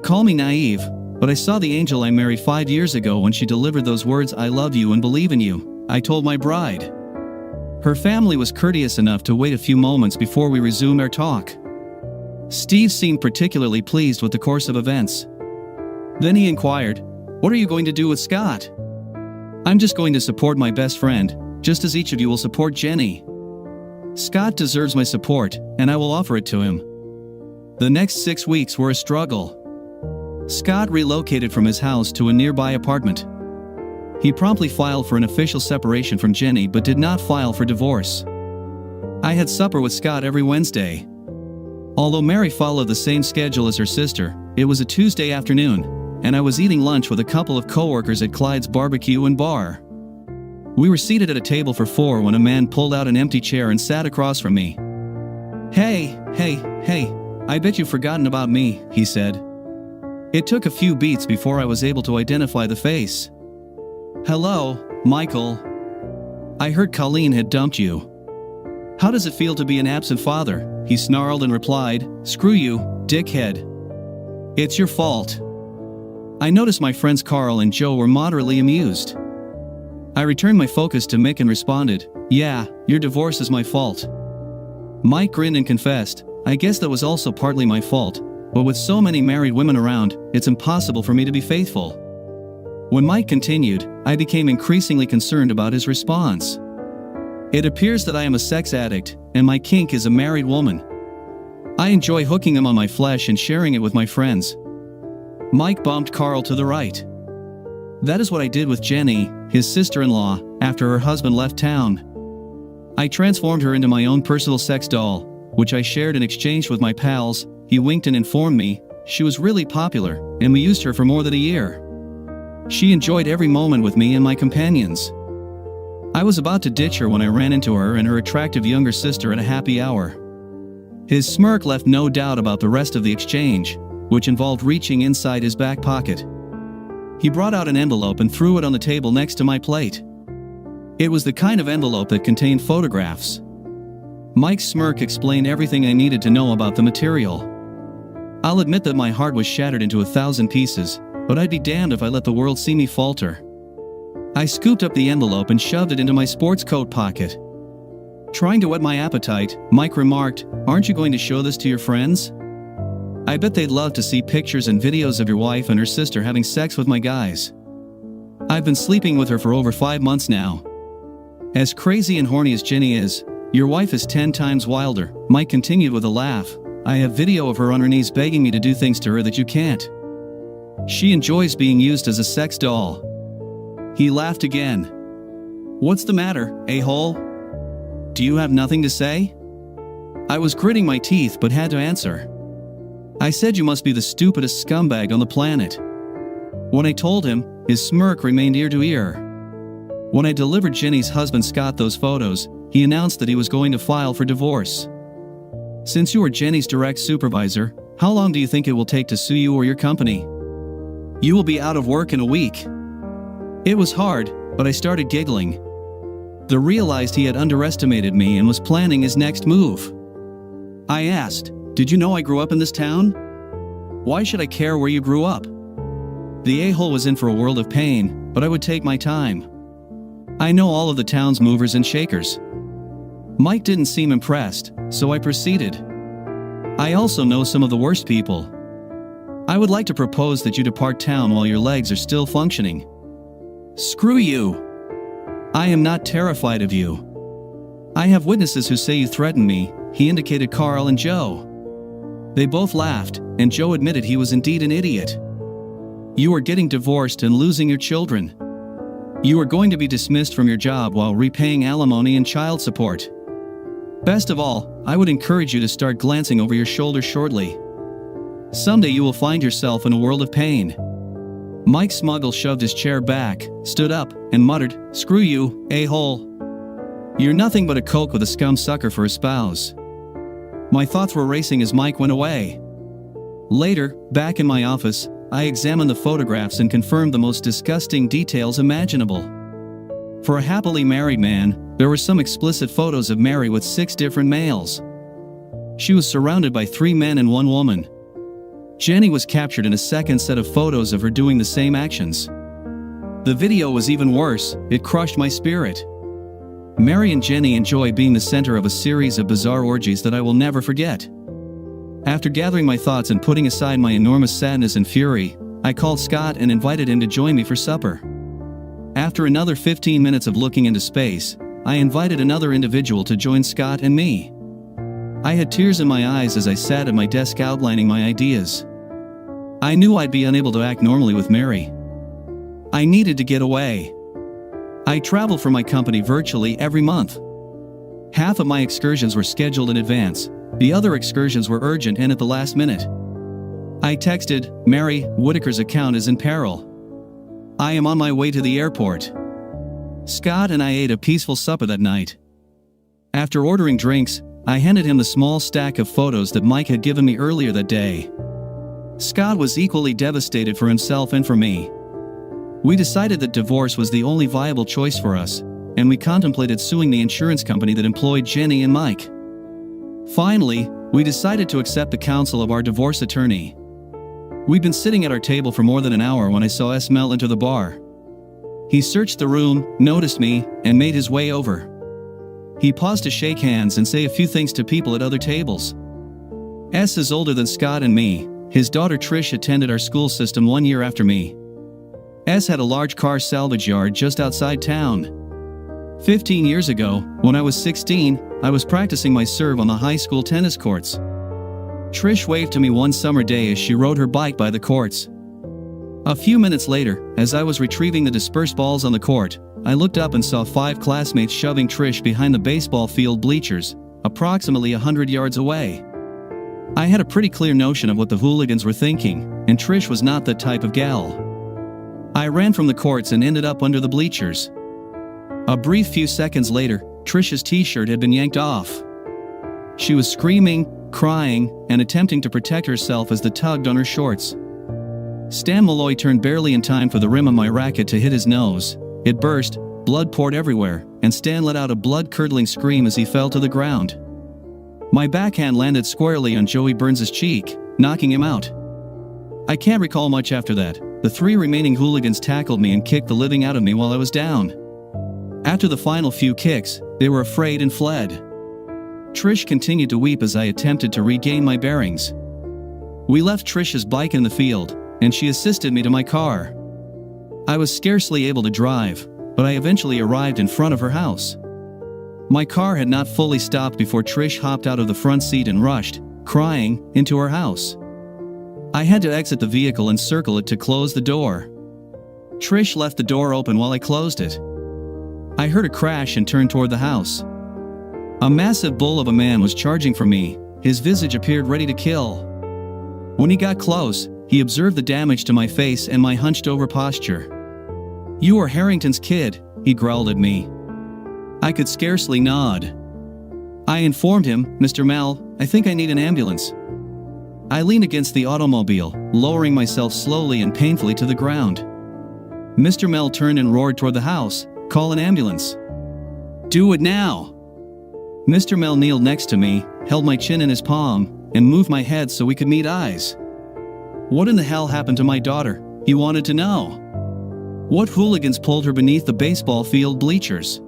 Call me naive, but I saw the angel I married 5 years ago when she delivered those words, I love you and believe in you, I told my bride. Her family was courteous enough to wait a few moments before we resumed our talk. Steve seemed particularly pleased with the course of events. Then he inquired, what are you going to do with Scott? I'm just going to support my best friend, just as each of you will support Jenny. Scott deserves my support, and I will offer it to him. The next 6 weeks were a struggle. Scott relocated from his house to a nearby apartment. He promptly filed for an official separation from Jenny but did not file for divorce. I had supper with Scott every Wednesday. Although Mary followed the same schedule as her sister, it was a Tuesday afternoon, and I was eating lunch with a couple of coworkers at Clyde's Barbecue and Bar. We were seated at a table for 4 when a man pulled out an empty chair and sat across from me. Hey, I bet you've forgotten about me, he said. It took a few beats before I was able to identify the face. Hello, Michael. I heard Colleen had dumped you. How does it feel to be an absent father? He snarled and replied, screw you, dickhead. It's your fault. I noticed my friends Carl and Joe were moderately amused. I returned my focus to Mick and responded, yeah, your divorce is my fault. Mike grinned and confessed, I guess that was also partly my fault, but with so many married women around, it's impossible for me to be faithful. When Mike continued, I became increasingly concerned about his response. It appears that I am a sex addict, and my kink is a married woman. I enjoy hooking him on my flesh and sharing it with my friends. Mike bumped Carl to the right. That is what I did with Jenny, his sister-in-law, after her husband left town. I transformed her into my own personal sex doll, which I shared and exchanged with my pals. He winked and informed me she was really popular, and we used her for more than a year. She enjoyed every moment with me and my companions. I was about to ditch her when I ran into her and her attractive younger sister at a happy hour. His smirk left no doubt about the rest of the exchange, which involved reaching inside his back pocket. He brought out an envelope and threw it on the table next to my plate. It was the kind of envelope that contained photographs. Mike's smirk explained everything I needed to know about the material. I'll admit that my heart was shattered into 1,000 pieces, but I'd be damned if I let the world see me falter. I scooped up the envelope and shoved it into my sports coat pocket. Trying to whet my appetite, Mike remarked, aren't you going to show this to your friends? I bet they'd love to see pictures and videos of your wife and her sister having sex with my guys. I've been sleeping with her for over 5 months now. As crazy and horny as Jenny is, your wife is 10 times wilder, Mike continued with a laugh. I have video of her on her knees begging me to do things to her that you can't. She enjoys being used as a sex doll. He laughed again. What's the matter, a-hole? Do you have nothing to say? I was gritting my teeth but had to answer. I said you must be the stupidest scumbag on the planet. When I told him, his smirk remained ear to ear. When I delivered Jenny's husband Scott those photos, he announced that he was going to file for divorce. Since you are Jenny's direct supervisor, how long do you think it will take to sue you or your company? You will be out of work in a week. It was hard, but I started giggling. I realized he had underestimated me and was planning his next move. I asked, did you know I grew up in this town? Why should I care where you grew up? The a-hole was in for a world of pain, but I would take my time. I know all of the town's movers and shakers. Mike didn't seem impressed, so I proceeded. I also know some of the worst people. I would like to propose that you depart town while your legs are still functioning. Screw you. I am not terrified of you. I have witnesses who say you threatened me. He indicated Carl and Joe. They both laughed, and Joe admitted he was indeed an idiot. You are getting divorced and losing your children. You are going to be dismissed from your job while repaying alimony and child support. Best of all, I would encourage you to start glancing over your shoulder shortly. Someday you will find yourself in a world of pain. Mike Smuggle shoved his chair back, stood up, and muttered, "Screw you, a-hole. You're nothing but a coke with a scum sucker for a spouse." My thoughts were racing as Mike went away. Later, back in my office, I examined the photographs and confirmed the most disgusting details imaginable. For a happily married man, there were some explicit photos of Mary with 6 different males. She was surrounded by 3 men and 1 woman. Jenny was captured in a second set of photos of her doing the same actions. The video was even worse. It crushed my spirit. Mary and Jenny enjoy being the center of a series of bizarre orgies that I will never forget. After gathering my thoughts and putting aside my enormous sadness and fury, I called Scott and invited him to join me for supper. After another 15 minutes of looking into space, I invited another individual to join Scott and me. I had tears in my eyes as I sat at my desk outlining my ideas. I knew I'd be unable to act normally with Mary. I needed to get away. I traveled for my company virtually every month. Half of my excursions were scheduled in advance. The other excursions were urgent and at the last minute. I texted, "Mary, Whitaker's account is in peril. I am on my way to the airport." Scott and I ate a peaceful supper that night. After ordering drinks, I handed him the small stack of photos that Mike had given me earlier that day. Scott was equally devastated for himself and for me. We decided that divorce was the only viable choice for us, and we contemplated suing the insurance company that employed Jenny and Mike. Finally, we decided to accept the counsel of our divorce attorney. We'd been sitting at our table for more than an hour when I saw Esmel enter the bar. He searched the room, noticed me, and made his way over. He paused to shake hands and say a few things to people at other tables. S is older than Scott and me. His daughter Trish attended our school system 1 year after me. S had a large car salvage yard just outside town. 15 years ago, when I was 16, I was practicing my serve on the high school tennis courts. Trish waved to me one summer day as she rode her bike by the courts. A few minutes later, as I was retrieving the dispersed balls on the court, I looked up and saw 5 classmates shoving Trish behind the baseball field bleachers, approximately 100 yards away. I had a pretty clear notion of what the hooligans were thinking, and Trish was not that type of gal. I ran from the courts and ended up under the bleachers. A brief few seconds later, Trish's t-shirt had been yanked off. She was screaming, crying, and attempting to protect herself as they tugged on her shorts. Stan Malloy turned barely in time for the rim of my racket to hit his nose. It burst, blood poured everywhere, and Stan let out a blood-curdling scream as he fell to the ground. My backhand landed squarely on Joey Burns' cheek, knocking him out. I can't recall much after that. The 3 remaining hooligans tackled me and kicked the living out of me while I was down. After the final few kicks, they were afraid and fled. Trish continued to weep as I attempted to regain my bearings. We left Trish's bike in the field, and she assisted me to my car. I was scarcely able to drive, but I eventually arrived in front of her house. My car had not fully stopped before Trish hopped out of the front seat and rushed, crying, into her house. I had to exit the vehicle and circle it to close the door. Trish left the door open while I closed it. I heard a crash and turned toward the house. A massive bull of a man was charging for me. His visage appeared ready to kill. When he got close, he observed the damage to my face and my hunched-over posture. "You are Harrington's kid," he growled at me. I could scarcely nod. I informed him, "Mr. Mel, I think I need an ambulance." I leaned against the automobile, lowering myself slowly and painfully to the ground. Mr. Mel turned and roared toward the house, "Call an ambulance." "Do it now!" Mr. Mel kneeled next to me, held my chin in his palm, and moved my head so we could meet eyes. What in the hell happened to my daughter? He wanted to know. What hooligans pulled her beneath the baseball field bleachers?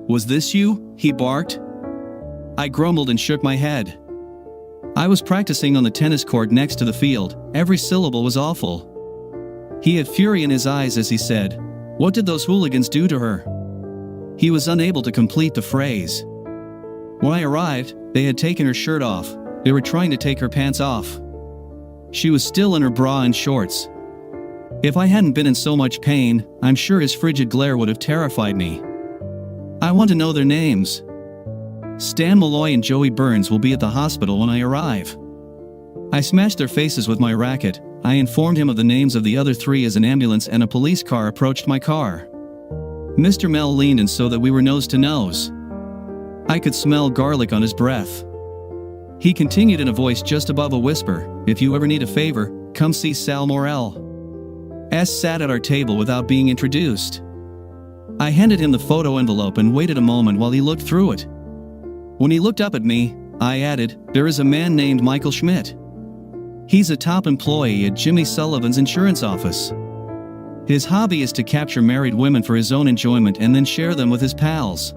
Was this you? He barked. I grumbled and shook my head. I was practicing on the tennis court next to the field. Every syllable was awful. He had fury in his eyes as he said, "What did those hooligans do to her?" He was unable to complete the phrase. When I arrived, they had taken her shirt off. They were trying to take her pants off. She was still in her bra and shorts. If I hadn't been in so much pain, I'm sure his frigid glare would have terrified me. I want to know their names. Stan Malloy and Joey Burns will be at the hospital when I arrive. I smashed their faces with my racket. I informed him of the names of the other three as an ambulance and a police car approached my car. Mr. Mel leaned in so that we were nose to nose. I could smell garlic on his breath. He continued in a voice just above a whisper, "If you ever need a favor, come see Sal Morell." S sat at our table without being introduced. I handed him the photo envelope and waited a moment while he looked through it. When he looked up at me, I added, "There is a man named Michael Schmidt. He's a top employee at Jimmy Sullivan's insurance office. His hobby is to capture married women for his own enjoyment and then share them with his pals.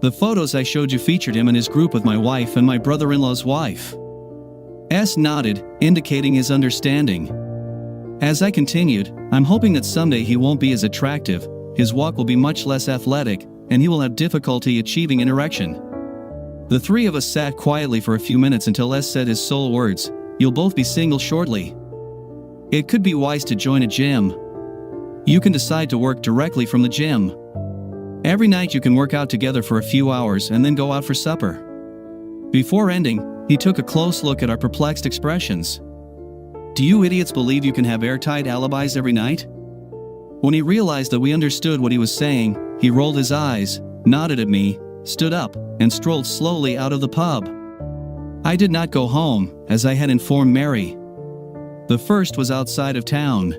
The photos I showed you featured him and his group with my wife and my brother-in-law's wife." S nodded, indicating his understanding. As I continued, "I'm hoping that someday he won't be as attractive, his walk will be much less athletic, and he will have difficulty achieving an erection." The three of us sat quietly for a few minutes until S said his sole words, "You'll both be single shortly. It could be wise to join a gym. You can decide to work directly from the gym. Every night you can work out together for a few hours and then go out for supper." Before ending, he took a close look at our perplexed expressions. "Do you idiots believe you can have airtight alibis every night?" When he realized that we understood what he was saying, he rolled his eyes, nodded at me, stood up, and strolled slowly out of the pub. I did not go home, as I had informed Mary. The first was outside of town.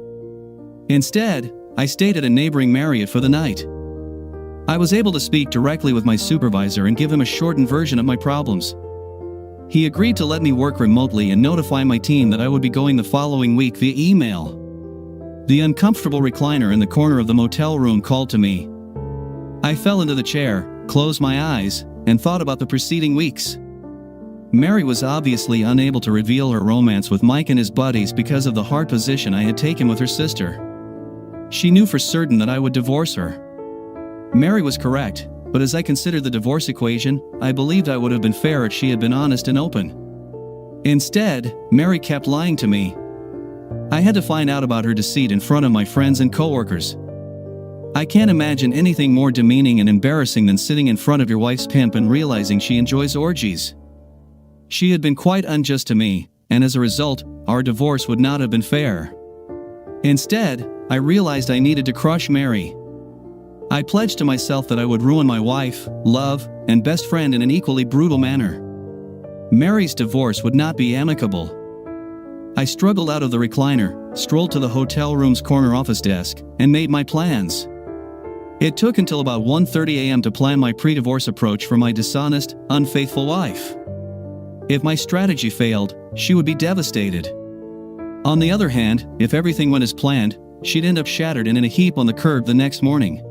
Instead, I stayed at a neighboring Marriott for the night. I was able to speak directly with my supervisor and give him a shortened version of my problems. He agreed to let me work remotely and notify my team that I would be going the following week via email. The uncomfortable recliner in the corner of the motel room called to me. I fell into the chair, closed my eyes, and thought about the preceding weeks. Mary was obviously unable to reveal her romance with Mike and his buddies because of the hard position I had taken with her sister. She knew for certain that I would divorce her. Mary was correct, but as I considered the divorce equation, I believed I would have been fair if she had been honest and open. Instead, Mary kept lying to me. I had to find out about her deceit in front of my friends and coworkers. I can't imagine anything more demeaning and embarrassing than sitting in front of your wife's pimp and realizing she enjoys orgies. She had been quite unjust to me, and as a result, our divorce would not have been fair. Instead, I realized I needed to crush Mary. I pledged to myself that I would ruin my wife, love, and best friend in an equally brutal manner. Mary's divorce would not be amicable. I struggled out of the recliner, strolled to the hotel room's corner office desk, and made my plans. It took until about 1:30 a.m. to plan my pre-divorce approach for my dishonest, unfaithful wife. If my strategy failed, she would be devastated. On the other hand, if everything went as planned, she'd end up shattered and in a heap on the curb the next morning.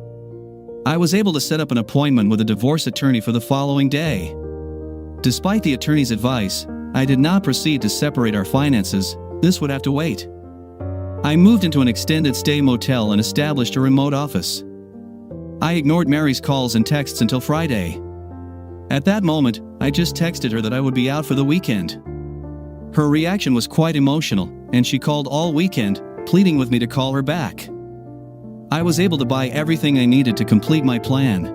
I was able to set up an appointment with a divorce attorney for the following day. Despite the attorney's advice, I did not proceed to separate our finances. This would have to wait. I moved into an extended stay motel and established a remote office. I ignored Mary's calls and texts until Friday. At that moment, I just texted her that I would be out for the weekend. Her reaction was quite emotional, and she called all weekend, pleading with me to call her back. I was able to buy everything I needed to complete my plan.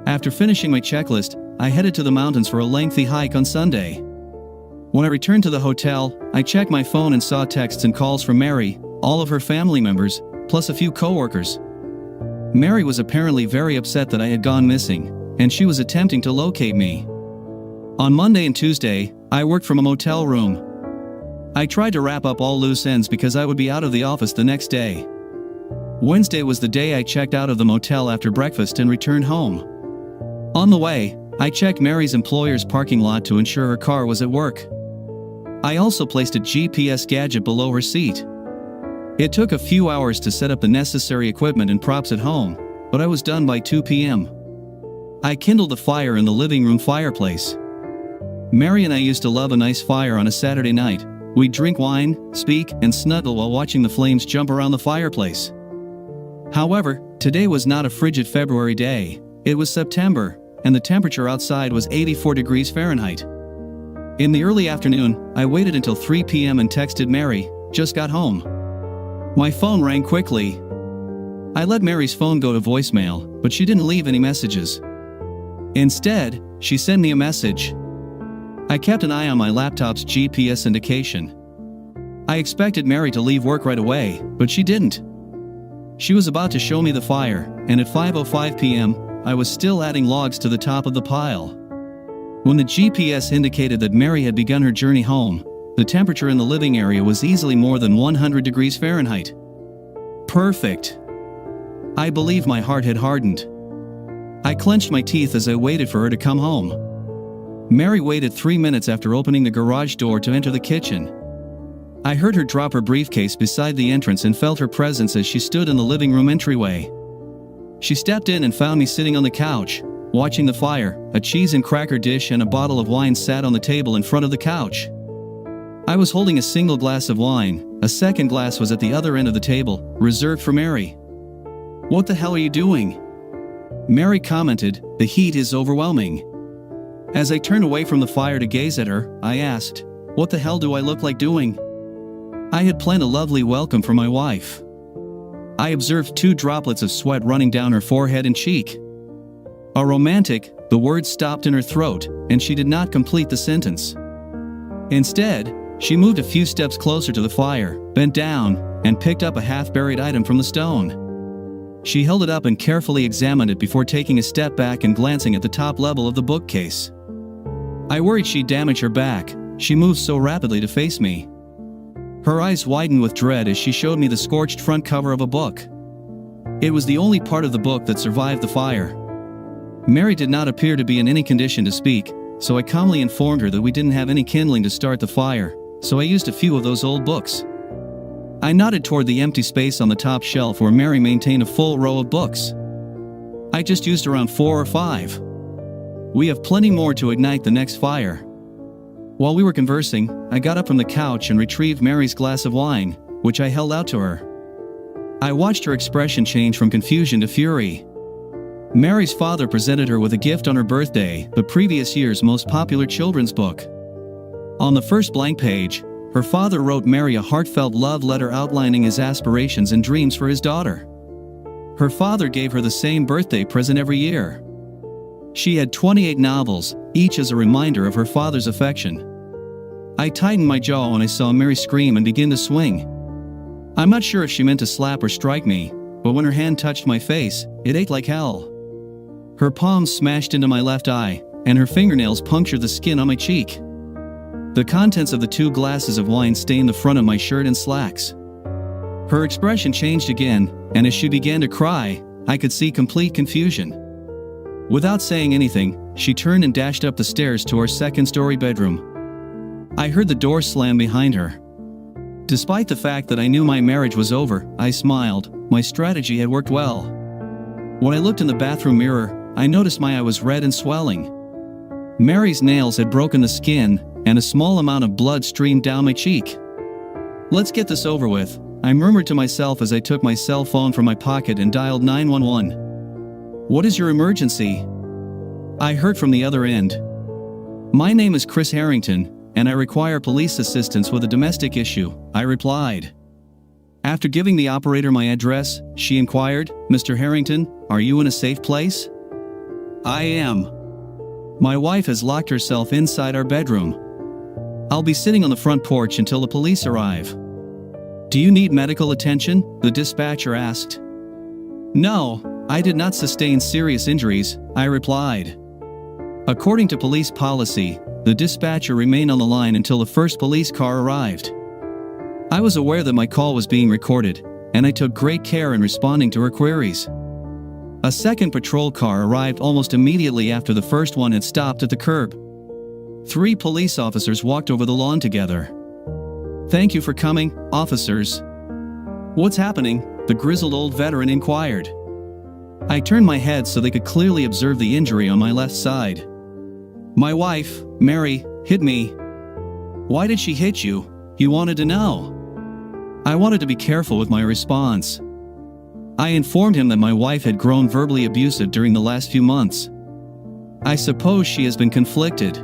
After finishing my checklist, I headed to the mountains for a lengthy hike on Sunday. When I returned to the hotel, I checked my phone and saw texts and calls from Mary, all of her family members, plus a few coworkers. Mary was apparently very upset that I had gone missing, and she was attempting to locate me. On Monday and Tuesday, I worked from a motel room. I tried to wrap up all loose ends because I would be out of the office the next day. Wednesday was the day I checked out of the motel after breakfast and returned home. On the way, I checked Mary's employer's parking lot to ensure her car was at work. I also placed a GPS gadget below her seat. It took a few hours to set up the necessary equipment and props at home, but I was done by 2 p.m. I kindled the fire in the living room fireplace. Mary and I used to love a nice fire on a Saturday night. We'd drink wine, speak, and snuggle while watching the flames jump around the fireplace. However, today was not a frigid February day. It was September, and the temperature outside was 84 degrees Fahrenheit. In the early afternoon, I waited until 3 p.m. and texted Mary, "Just got home." My phone rang quickly. I let Mary's phone go to voicemail, but she didn't leave any messages. Instead, she sent me a message. I kept an eye on my laptop's GPS indication. I expected Mary to leave work right away, but she didn't. She was about to show me the fire, and at 5:05 p.m., I was still adding logs to the top of the pile. When the GPS indicated that Mary had begun her journey home, the temperature in the living area was easily more than 100 degrees Fahrenheit. Perfect. I believe my heart had hardened. I clenched my teeth as I waited for her to come home. Mary waited 3 minutes after opening the garage door to enter the kitchen. I heard her drop her briefcase beside the entrance and felt her presence as she stood in the living room entryway. She stepped in and found me sitting on the couch, watching the fire. A cheese and cracker dish and a bottle of wine sat on the table in front of the couch. I was holding a single glass of wine. A second glass was at the other end of the table, reserved for Mary. "What the hell are you doing?" Mary commented, "The heat is overwhelming." As I turned away from the fire to gaze at her, I asked, "What the hell do I look like doing?" I had planned a lovely welcome for my wife. I observed 2 droplets of sweat running down her forehead and cheek. A romantic, the word stopped in her throat, and she did not complete the sentence. Instead, she moved a few steps closer to the fire, bent down, and picked up a half-buried item from the stone. She held it up and carefully examined it before taking a step back and glancing at the top level of the bookcase. I worried she'd damage her back. She moved so rapidly to face me. Her eyes widened with dread as she showed me the scorched front cover of a book. It was the only part of the book that survived the fire. Mary did not appear to be in any condition to speak, so I calmly informed her that we didn't have any kindling to start the fire, so I used a few of those old books. I nodded toward the empty space on the top shelf where Mary maintained a full row of books. I just used around 4 or 5. We have plenty more to ignite the next fire. While we were conversing, I got up from the couch and retrieved Mary's glass of wine, which I held out to her. I watched her expression change from confusion to fury. Mary's father presented her with a gift on her birthday, the previous year's most popular children's book. On the first blank page, her father wrote Mary a heartfelt love letter outlining his aspirations and dreams for his daughter. Her father gave her the same birthday present every year. She had 28 novels, each as a reminder of her father's affection. I tightened my jaw when I saw Mary scream and begin to swing. I'm not sure if she meant to slap or strike me, but when her hand touched my face, it ached like hell. Her palms smashed into my left eye, and her fingernails punctured the skin on my cheek. The contents of the 2 glasses of wine stained the front of my shirt and slacks. Her expression changed again, and as she began to cry, I could see complete confusion. Without saying anything, she turned and dashed up the stairs to our second-story bedroom. I heard the door slam behind her. Despite the fact that I knew my marriage was over, I smiled. My strategy had worked well. When I looked in the bathroom mirror, I noticed my eye was red and swelling. Mary's nails had broken the skin, and a small amount of blood streamed down my cheek. "Let's get this over with," I murmured to myself as I took my cell phone from my pocket and dialed 911. "What is your emergency?" I heard from the other end. "My name is Chris Harrington, and I require police assistance with a domestic issue," I replied. After giving the operator my address, she inquired, "Mr. Harrington, are you in a safe place?" "I am. My wife has locked herself inside our bedroom. I'll be sitting on the front porch until the police arrive." "Do you need medical attention?" the dispatcher asked. "No, I did not sustain serious injuries," I replied. According to police policy, the dispatcher remained on the line until the first police car arrived. I was aware that my call was being recorded, and I took great care in responding to her queries. A second patrol car arrived almost immediately after the first one had stopped at the curb. 3 police officers walked over the lawn together. "Thank you for coming, officers." "What's happening?" the grizzled old veteran inquired. I turned my head so they could clearly observe the injury on my left side. "My wife, Mary, hit me." "Why did she hit you?" he wanted to know. I wanted to be careful with my response. I informed him that my wife had grown verbally abusive during the last few months. I suppose she has been conflicted.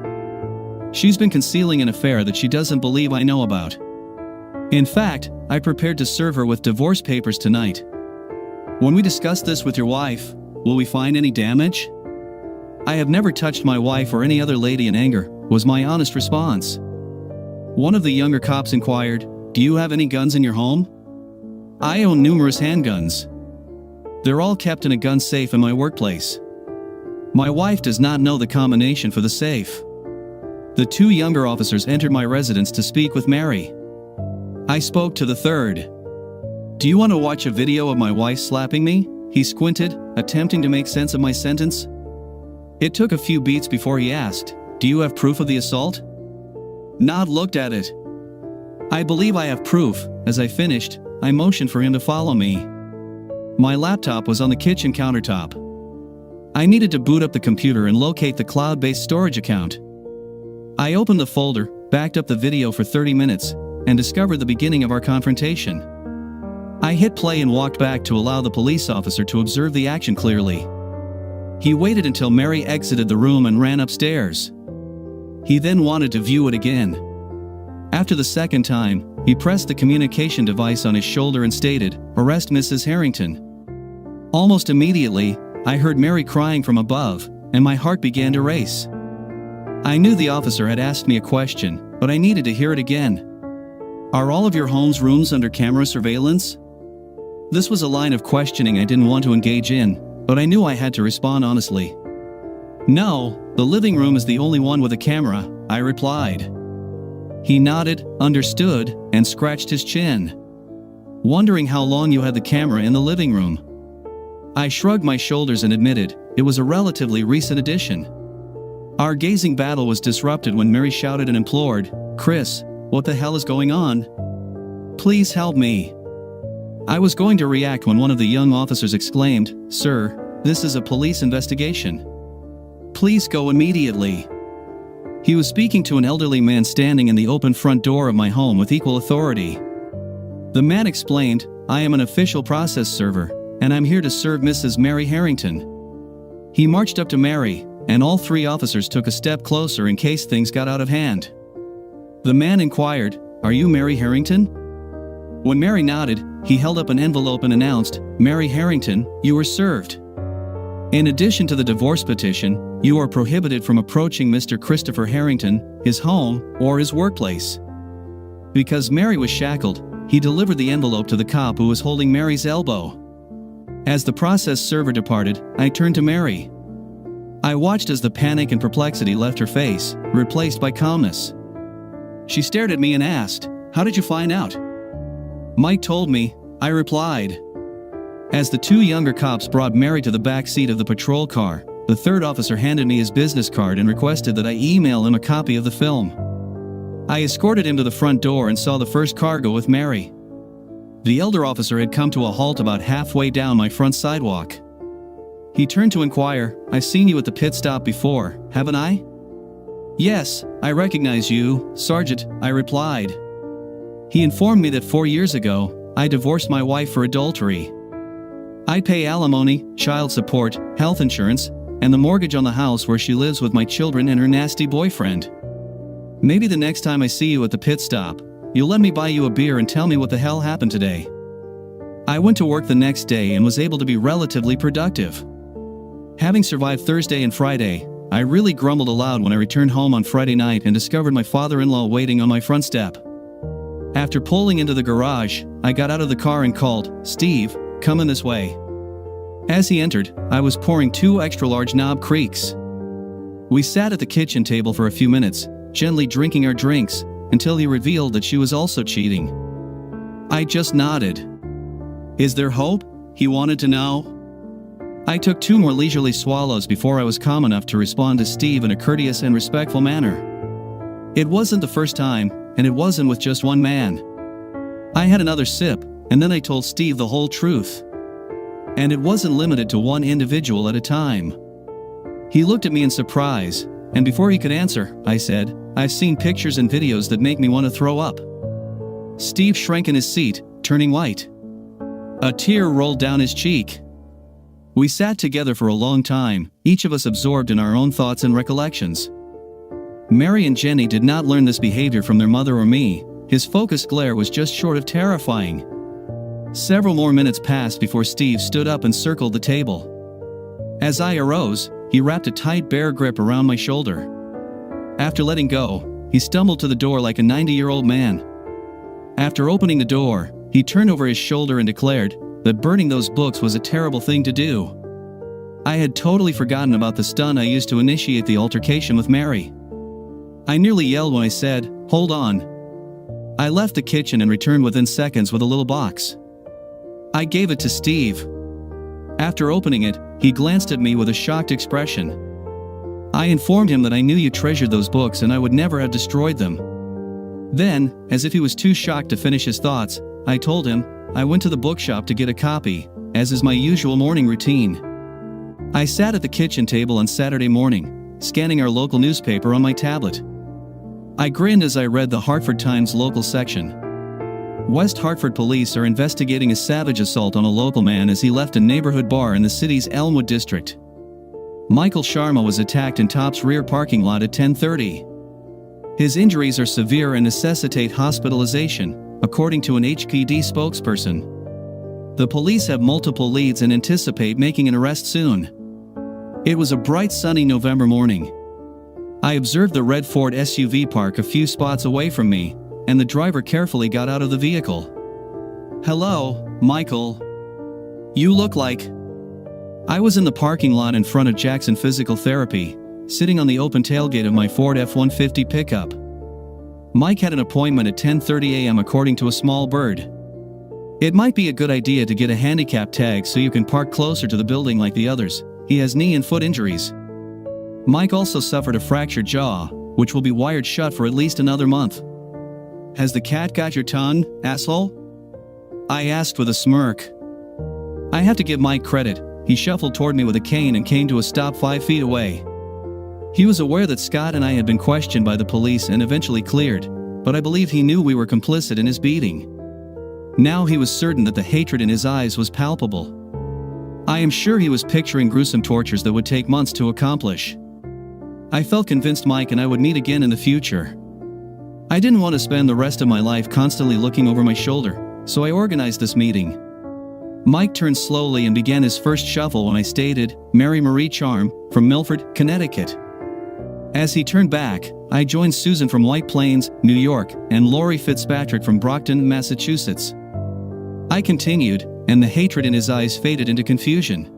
She's been concealing an affair that she doesn't believe I know about. In fact, I prepared to serve her with divorce papers tonight. "When we discuss this with your wife, will we find any damage?" "I have never touched my wife or any other lady in anger," was my honest response. One of the younger cops inquired, "Do you have any guns in your home?" "I own numerous handguns. They're all kept in a gun safe in my workplace. My wife does not know the combination for the safe." The two younger officers entered my residence to speak with Mary. I spoke to the third. "Do you want to watch a video of my wife slapping me?" He squinted, attempting to make sense of my sentence. It took a few beats before he asked, "Do you have proof of the assault?" Nod looked at it. "I believe I have proof." As I finished, I motioned for him to follow me. My laptop was on the kitchen countertop. I needed to boot up the computer and locate the cloud-based storage account. I opened the folder, backed up the video for 30 minutes, and discovered the beginning of our confrontation. I hit play and walked back to allow the police officer to observe the action clearly. He waited until Mary exited the room and ran upstairs. He then wanted to view it again. After the second time, he pressed the communication device on his shoulder and stated, "Arrest Mrs. Harrington." Almost immediately, I heard Mary crying from above, and my heart began to race. I knew the officer had asked me a question, but I needed to hear it again. "Are all of your home's rooms under camera surveillance?" This was a line of questioning I didn't want to engage in, but I knew I had to respond honestly. "No, the living room is the only one with a camera," I replied. He nodded, understood, and scratched his chin. "Wondering how long you had the camera in the living room?" I shrugged my shoulders and admitted, it was a relatively recent addition. Our gazing battle was disrupted when Mary shouted and implored, "Chris, what the hell is going on? Please help me." I was going to react when one of the young officers exclaimed, "Sir, this is a police investigation. Please go immediately." He was speaking to an elderly man standing in the open front door of my home with equal authority. The man explained, "I am an official process server, and I'm here to serve Mrs. Mary Harrington." He marched up to Mary, and all three officers took a step closer in case things got out of hand. The man inquired, "Are you Mary Harrington?" When Mary nodded, he held up an envelope and announced, "Mary Harrington, you were served. In addition to the divorce petition, you are prohibited from approaching Mr. Christopher Harrington, his home, or his workplace." Because Mary was shackled, he delivered the envelope to the cop who was holding Mary's elbow. As the process server departed, I turned to Mary. I watched as the panic and perplexity left her face, replaced by calmness. She stared at me and asked, "How did you find out?" "Mike told me," I replied. As the two younger cops brought Mary to the back seat of the patrol car, the third officer handed me his business card and requested that I email him a copy of the film. I escorted him to the front door and saw the first car go with Mary. The elder officer had come to a halt about halfway down my front sidewalk. He turned to inquire, "I've seen you at the pit stop before, haven't I?" "Yes, I recognize you, Sergeant," I replied. He informed me that 4 years ago, I divorced my wife for adultery. I pay alimony, child support, health insurance, and the mortgage on the house where she lives with my children and her nasty boyfriend. Maybe the next time I see you at the pit stop, you'll let me buy you a beer and tell me what the hell happened today. I went to work the next day and was able to be relatively productive. Having survived Thursday and Friday, I really grumbled aloud when I returned home on Friday night and discovered my father-in-law waiting on my front step. After pulling into the garage, I got out of the car and called, "Steve, come in this way." As he entered, I was pouring 2 extra-large Knob Creeks. We sat at the kitchen table for a few minutes, gently drinking our drinks, until he revealed that she was also cheating. I just nodded. "Is there hope?" he wanted to know. I took 2 more leisurely swallows before I was calm enough to respond to Steve in a courteous and respectful manner. It wasn't the first time, and it wasn't with just one man. I had another sip, and then I told Steve the whole truth. And it wasn't limited to one individual at a time. He looked at me in surprise, and before he could answer, I said, "I've seen pictures and videos that make me want to throw up." Steve shrank in his seat, turning white. A tear rolled down his cheek. We sat together for a long time, each of us absorbed in our own thoughts and recollections. Mary and Jenny did not learn this behavior from their mother or me. His focused glare was just short of terrifying. Several more minutes passed before Steve stood up and circled the table. As I arose, he wrapped a tight bear grip around my shoulder. After letting go, he stumbled to the door like a 90-year-old man. After opening the door, he turned over his shoulder and declared that burning those books was a terrible thing to do. I had totally forgotten about the stunt I used to initiate the altercation with Mary. I nearly yelled when I said, "Hold on." I left the kitchen and returned within seconds with a little box. I gave it to Steve. After opening it, he glanced at me with a shocked expression. I informed him that I knew you treasured those books and I would never have destroyed them. Then, as if he was too shocked to finish his thoughts, I told him I went to the bookshop to get a copy, as is my usual morning routine. I sat at the kitchen table on Saturday morning, scanning our local newspaper on my tablet. I grinned as I read the Hartford Times local section. West Hartford police are investigating a savage assault on a local man as he left a neighborhood bar in the city's Elmwood district. Michael Sharma was attacked in Top's rear parking lot at 10:30. His injuries are severe and necessitate hospitalization, according to an HPD spokesperson. The police have multiple leads and anticipate making an arrest soon. It was a bright sunny November morning. I observed the red Ford SUV park a few spots away from me, and the driver carefully got out of the vehicle. "Hello, Michael. You look like..." I was in the parking lot in front of Jackson Physical Therapy, sitting on the open tailgate of my Ford F-150 pickup. Mike had an appointment at 10:30 a.m. according to a small bird. "It might be a good idea to get a handicap tag so you can park closer to the building like the others. He has knee and foot injuries." Mike also suffered a fractured jaw, which will be wired shut for at least another month. "Has the cat got your tongue, asshole?" I asked with a smirk. I have to give Mike credit. He shuffled toward me with a cane and came to a stop 5 feet away. He was aware that Scott and I had been questioned by the police and eventually cleared, but I believe he knew we were complicit in his beating. Now he was certain that the hatred in his eyes was palpable. I am sure he was picturing gruesome tortures that would take months to accomplish. I felt convinced Mike and I would meet again in the future. I didn't want to spend the rest of my life constantly looking over my shoulder, so I organized this meeting. Mike turned slowly and began his first shuffle when I stated, "Mary Marie Charm, from Milford, Connecticut." As he turned back, I joined Susan from White Plains, New York, and Lori Fitzpatrick from Brockton, Massachusetts. I continued, and the hatred in his eyes faded into confusion.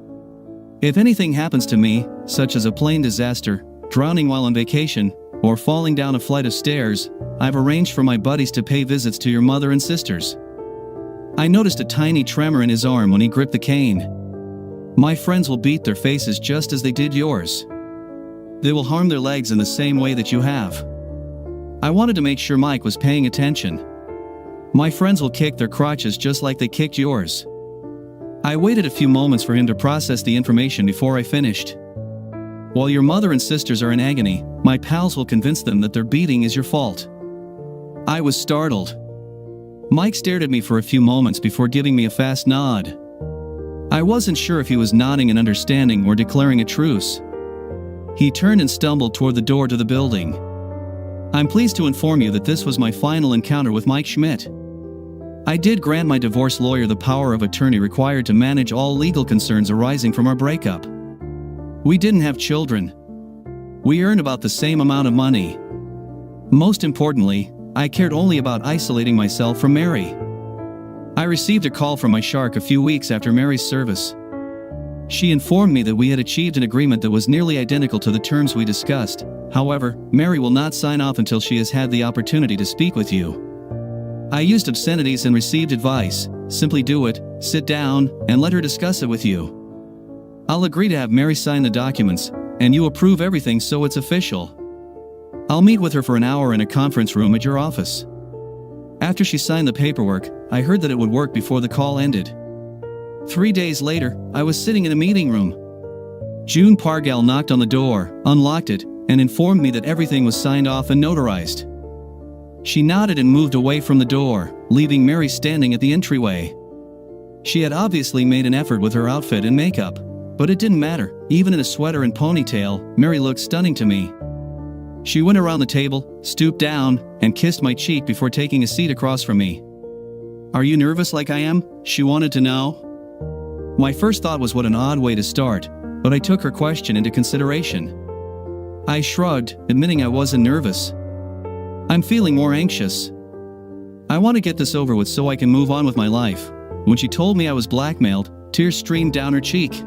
If anything happens to me, such as a plane disaster, drowning while on vacation, or falling down a flight of stairs, I've arranged for my buddies to pay visits to your mother and sisters. I noticed a tiny tremor in his arm when he gripped the cane. My friends will beat their faces just as they did yours. They will harm their legs in the same way that you have. I wanted to make sure Mike was paying attention. My friends will kick their crotches just like they kicked yours. I waited a few moments for him to process the information before I finished. While your mother and sisters are in agony, my pals will convince them that their beating is your fault. I was startled. Mike stared at me for a few moments before giving me a fast nod. I wasn't sure if he was nodding in understanding or declaring a truce. He turned and stumbled toward the door to the building. I'm pleased to inform you that this was my final encounter with Mike Schmidt. I did grant my divorce lawyer the power of attorney required to manage all legal concerns arising from our breakup. We didn't have children. We earned about the same amount of money. Most importantly, I cared only about isolating myself from Mary. I received a call from my shark a few weeks after Mary's service. She informed me that we had achieved an agreement that was nearly identical to the terms we discussed. However, Mary will not sign off until she has had the opportunity to speak with you. I used obscenities and received advice. Simply do it, sit down, and let her discuss it with you. I'll agree to have Mary sign the documents, and you approve everything so it's official. I'll meet with her for an hour in a conference room at your office. After she signed the paperwork, I heard that it would work before the call ended. 3 days later, I was sitting in a meeting room. June Pargal knocked on the door, unlocked it, and informed me that everything was signed off and notarized. She nodded and moved away from the door, leaving Mary standing at the entryway. She had obviously made an effort with her outfit and makeup, but it didn't matter. Even in a sweater and ponytail, Mary looked stunning to me. She went around the table, stooped down, and kissed my cheek before taking a seat across from me. "Are you nervous like I am?" she wanted to know. My first thought was what an odd way to start, but I took her question into consideration. I shrugged, admitting I wasn't nervous. "I'm feeling more anxious. I want to get this over with so I can move on with my life." When she told me I was blackmailed, tears streamed down her cheek.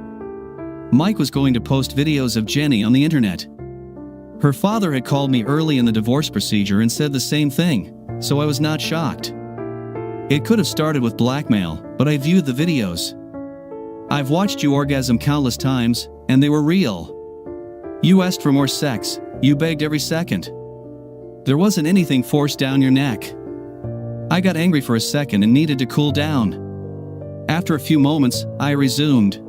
Mike was going to post videos of Jenny on the internet. Her father had called me early in the divorce procedure and said the same thing, so I was not shocked. It could have started with blackmail, but I viewed the videos. "I've watched you orgasm countless times, and they were real. You asked for more sex, you begged every second. There wasn't anything forced down your neck." I got angry for a second and needed to cool down. After a few moments, I resumed.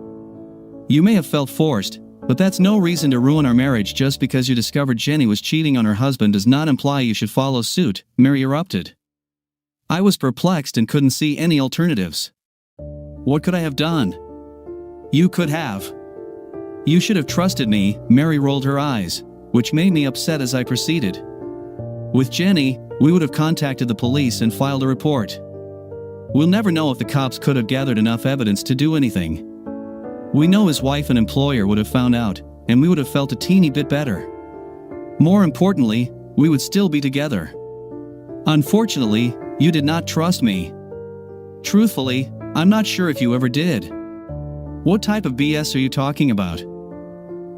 "You may have felt forced, but that's no reason to ruin our marriage. Just because you discovered Jenny was cheating on her husband does not imply you should follow suit," Mary erupted. I was perplexed and couldn't see any alternatives. What could I have done? "You could have. You should have trusted me," Mary rolled her eyes, which made me upset as I proceeded. "With Jenny, we would have contacted the police and filed a report. We'll never know if the cops could have gathered enough evidence to do anything. We know his wife and employer would have found out, and we would have felt a teeny bit better. More importantly, we would still be together. Unfortunately, you did not trust me. Truthfully, I'm not sure if you ever did." "What type of BS are you talking about?"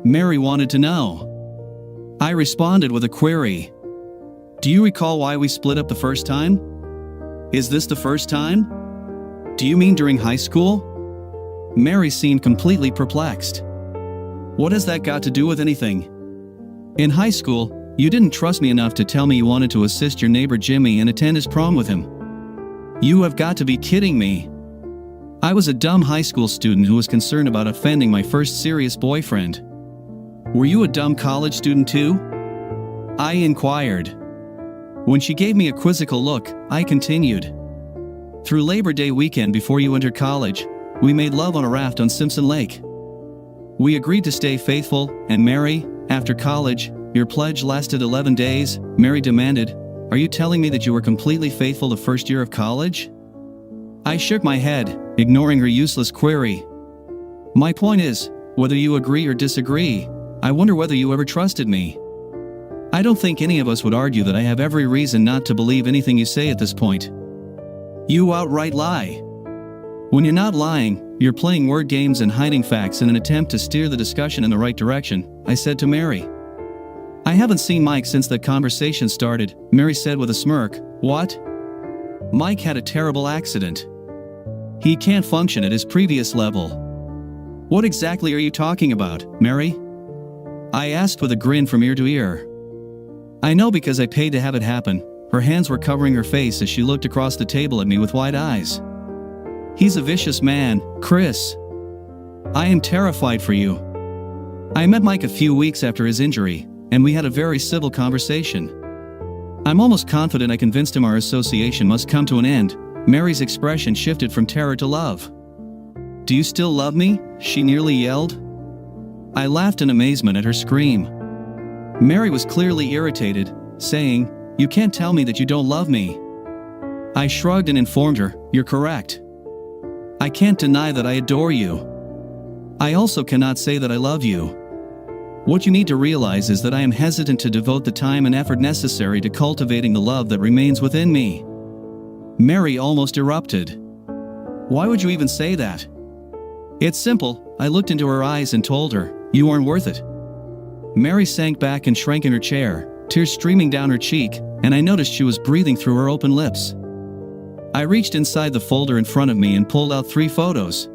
Mary wanted to know. I responded with a query. "Do you recall why we split up the first time? Is this the first time? Do you mean during high school?" Mary seemed completely perplexed. "What has that got to do with anything? In high school, you didn't trust me enough to tell me you wanted to assist your neighbor Jimmy and attend his prom with him. You have got to be kidding me. I was a dumb high school student who was concerned about offending my first serious boyfriend. Were you a dumb college student too?" I inquired. When she gave me a quizzical look, I continued. "Through Labor Day weekend before you entered college, we made love on a raft on Simpson Lake. We agreed to stay faithful, and marry, after college. Your pledge lasted 11 days, Mary demanded. "Are you telling me that you were completely faithful the first year of college?" I shook my head, ignoring her useless query. "My point is, whether you agree or disagree, I wonder whether you ever trusted me. I don't think any of us would argue that I have every reason not to believe anything you say at this point. You outright lie. When you're not lying, you're playing word games and hiding facts in an attempt to steer the discussion in the right direction," I said to Mary. "I haven't seen Mike since the conversation started," Mary said with a smirk. "What?" "Mike had a terrible accident. He can't function at his previous level." "What exactly are you talking about, Mary?" I asked with a grin from ear to ear. "I know because I paid to have it happen." Her hands were covering her face as she looked across the table at me with wide eyes. "He's a vicious man, Chris. I am terrified for you. I met Mike a few weeks after his injury, and we had a very civil conversation. I'm almost confident I convinced him our association must come to an end." Mary's expression shifted from terror to love. "Do you still love me?" she nearly yelled. I laughed in amazement at her scream. Mary was clearly irritated, saying, "You can't tell me that you don't love me." I shrugged and informed her, "You're correct. I can't deny that I adore you. I also cannot say that I love you. What you need to realize is that I am hesitant to devote the time and effort necessary to cultivating the love that remains within me." Mary almost erupted. "Why would you even say that?" "It's simple," I looked into her eyes and told her, "You aren't worth it." Mary sank back and shrank in her chair, tears streaming down her cheek, and I noticed she was breathing through her open lips. I reached inside the folder in front of me and pulled out 3 photos.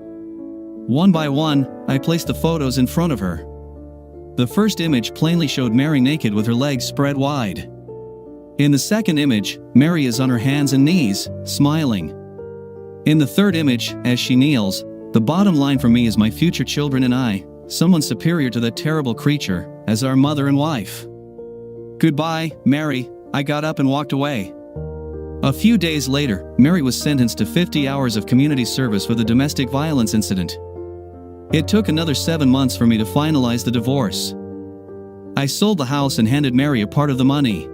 One by one, I placed the photos in front of her. The first image plainly showed Mary naked with her legs spread wide. In the second image, Mary is on her hands and knees, smiling. In the third image, as she kneels, the bottom line for me is my future children and I, someone superior to that terrible creature, as our mother and wife. Goodbye, Mary, I got up and walked away. A few days later, Mary was sentenced to 50 hours of community service for the domestic violence incident. It took another 7 months for me to finalize the divorce. I sold the house and handed Mary a part of the money.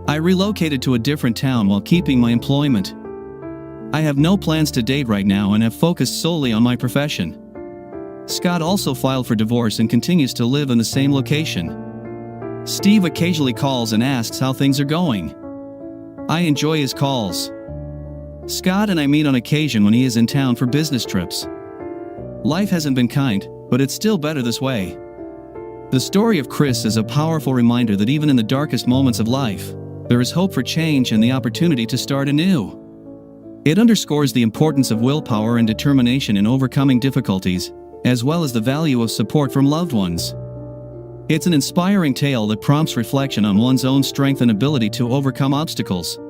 I relocated to a different town while keeping my employment. I have no plans to date right now and have focused solely on my profession. Scott also filed for divorce and continues to live in the same location. Steve occasionally calls and asks how things are going. I enjoy his calls. Scott and I meet on occasion when he is in town for business trips. Life hasn't been kind, but it's still better this way. The story of Chris is a powerful reminder that even in the darkest moments of life, there is hope for change and the opportunity to start anew. It underscores the importance of willpower and determination in overcoming difficulties, as well as the value of support from loved ones. It's an inspiring tale that prompts reflection on one's own strength and ability to overcome obstacles.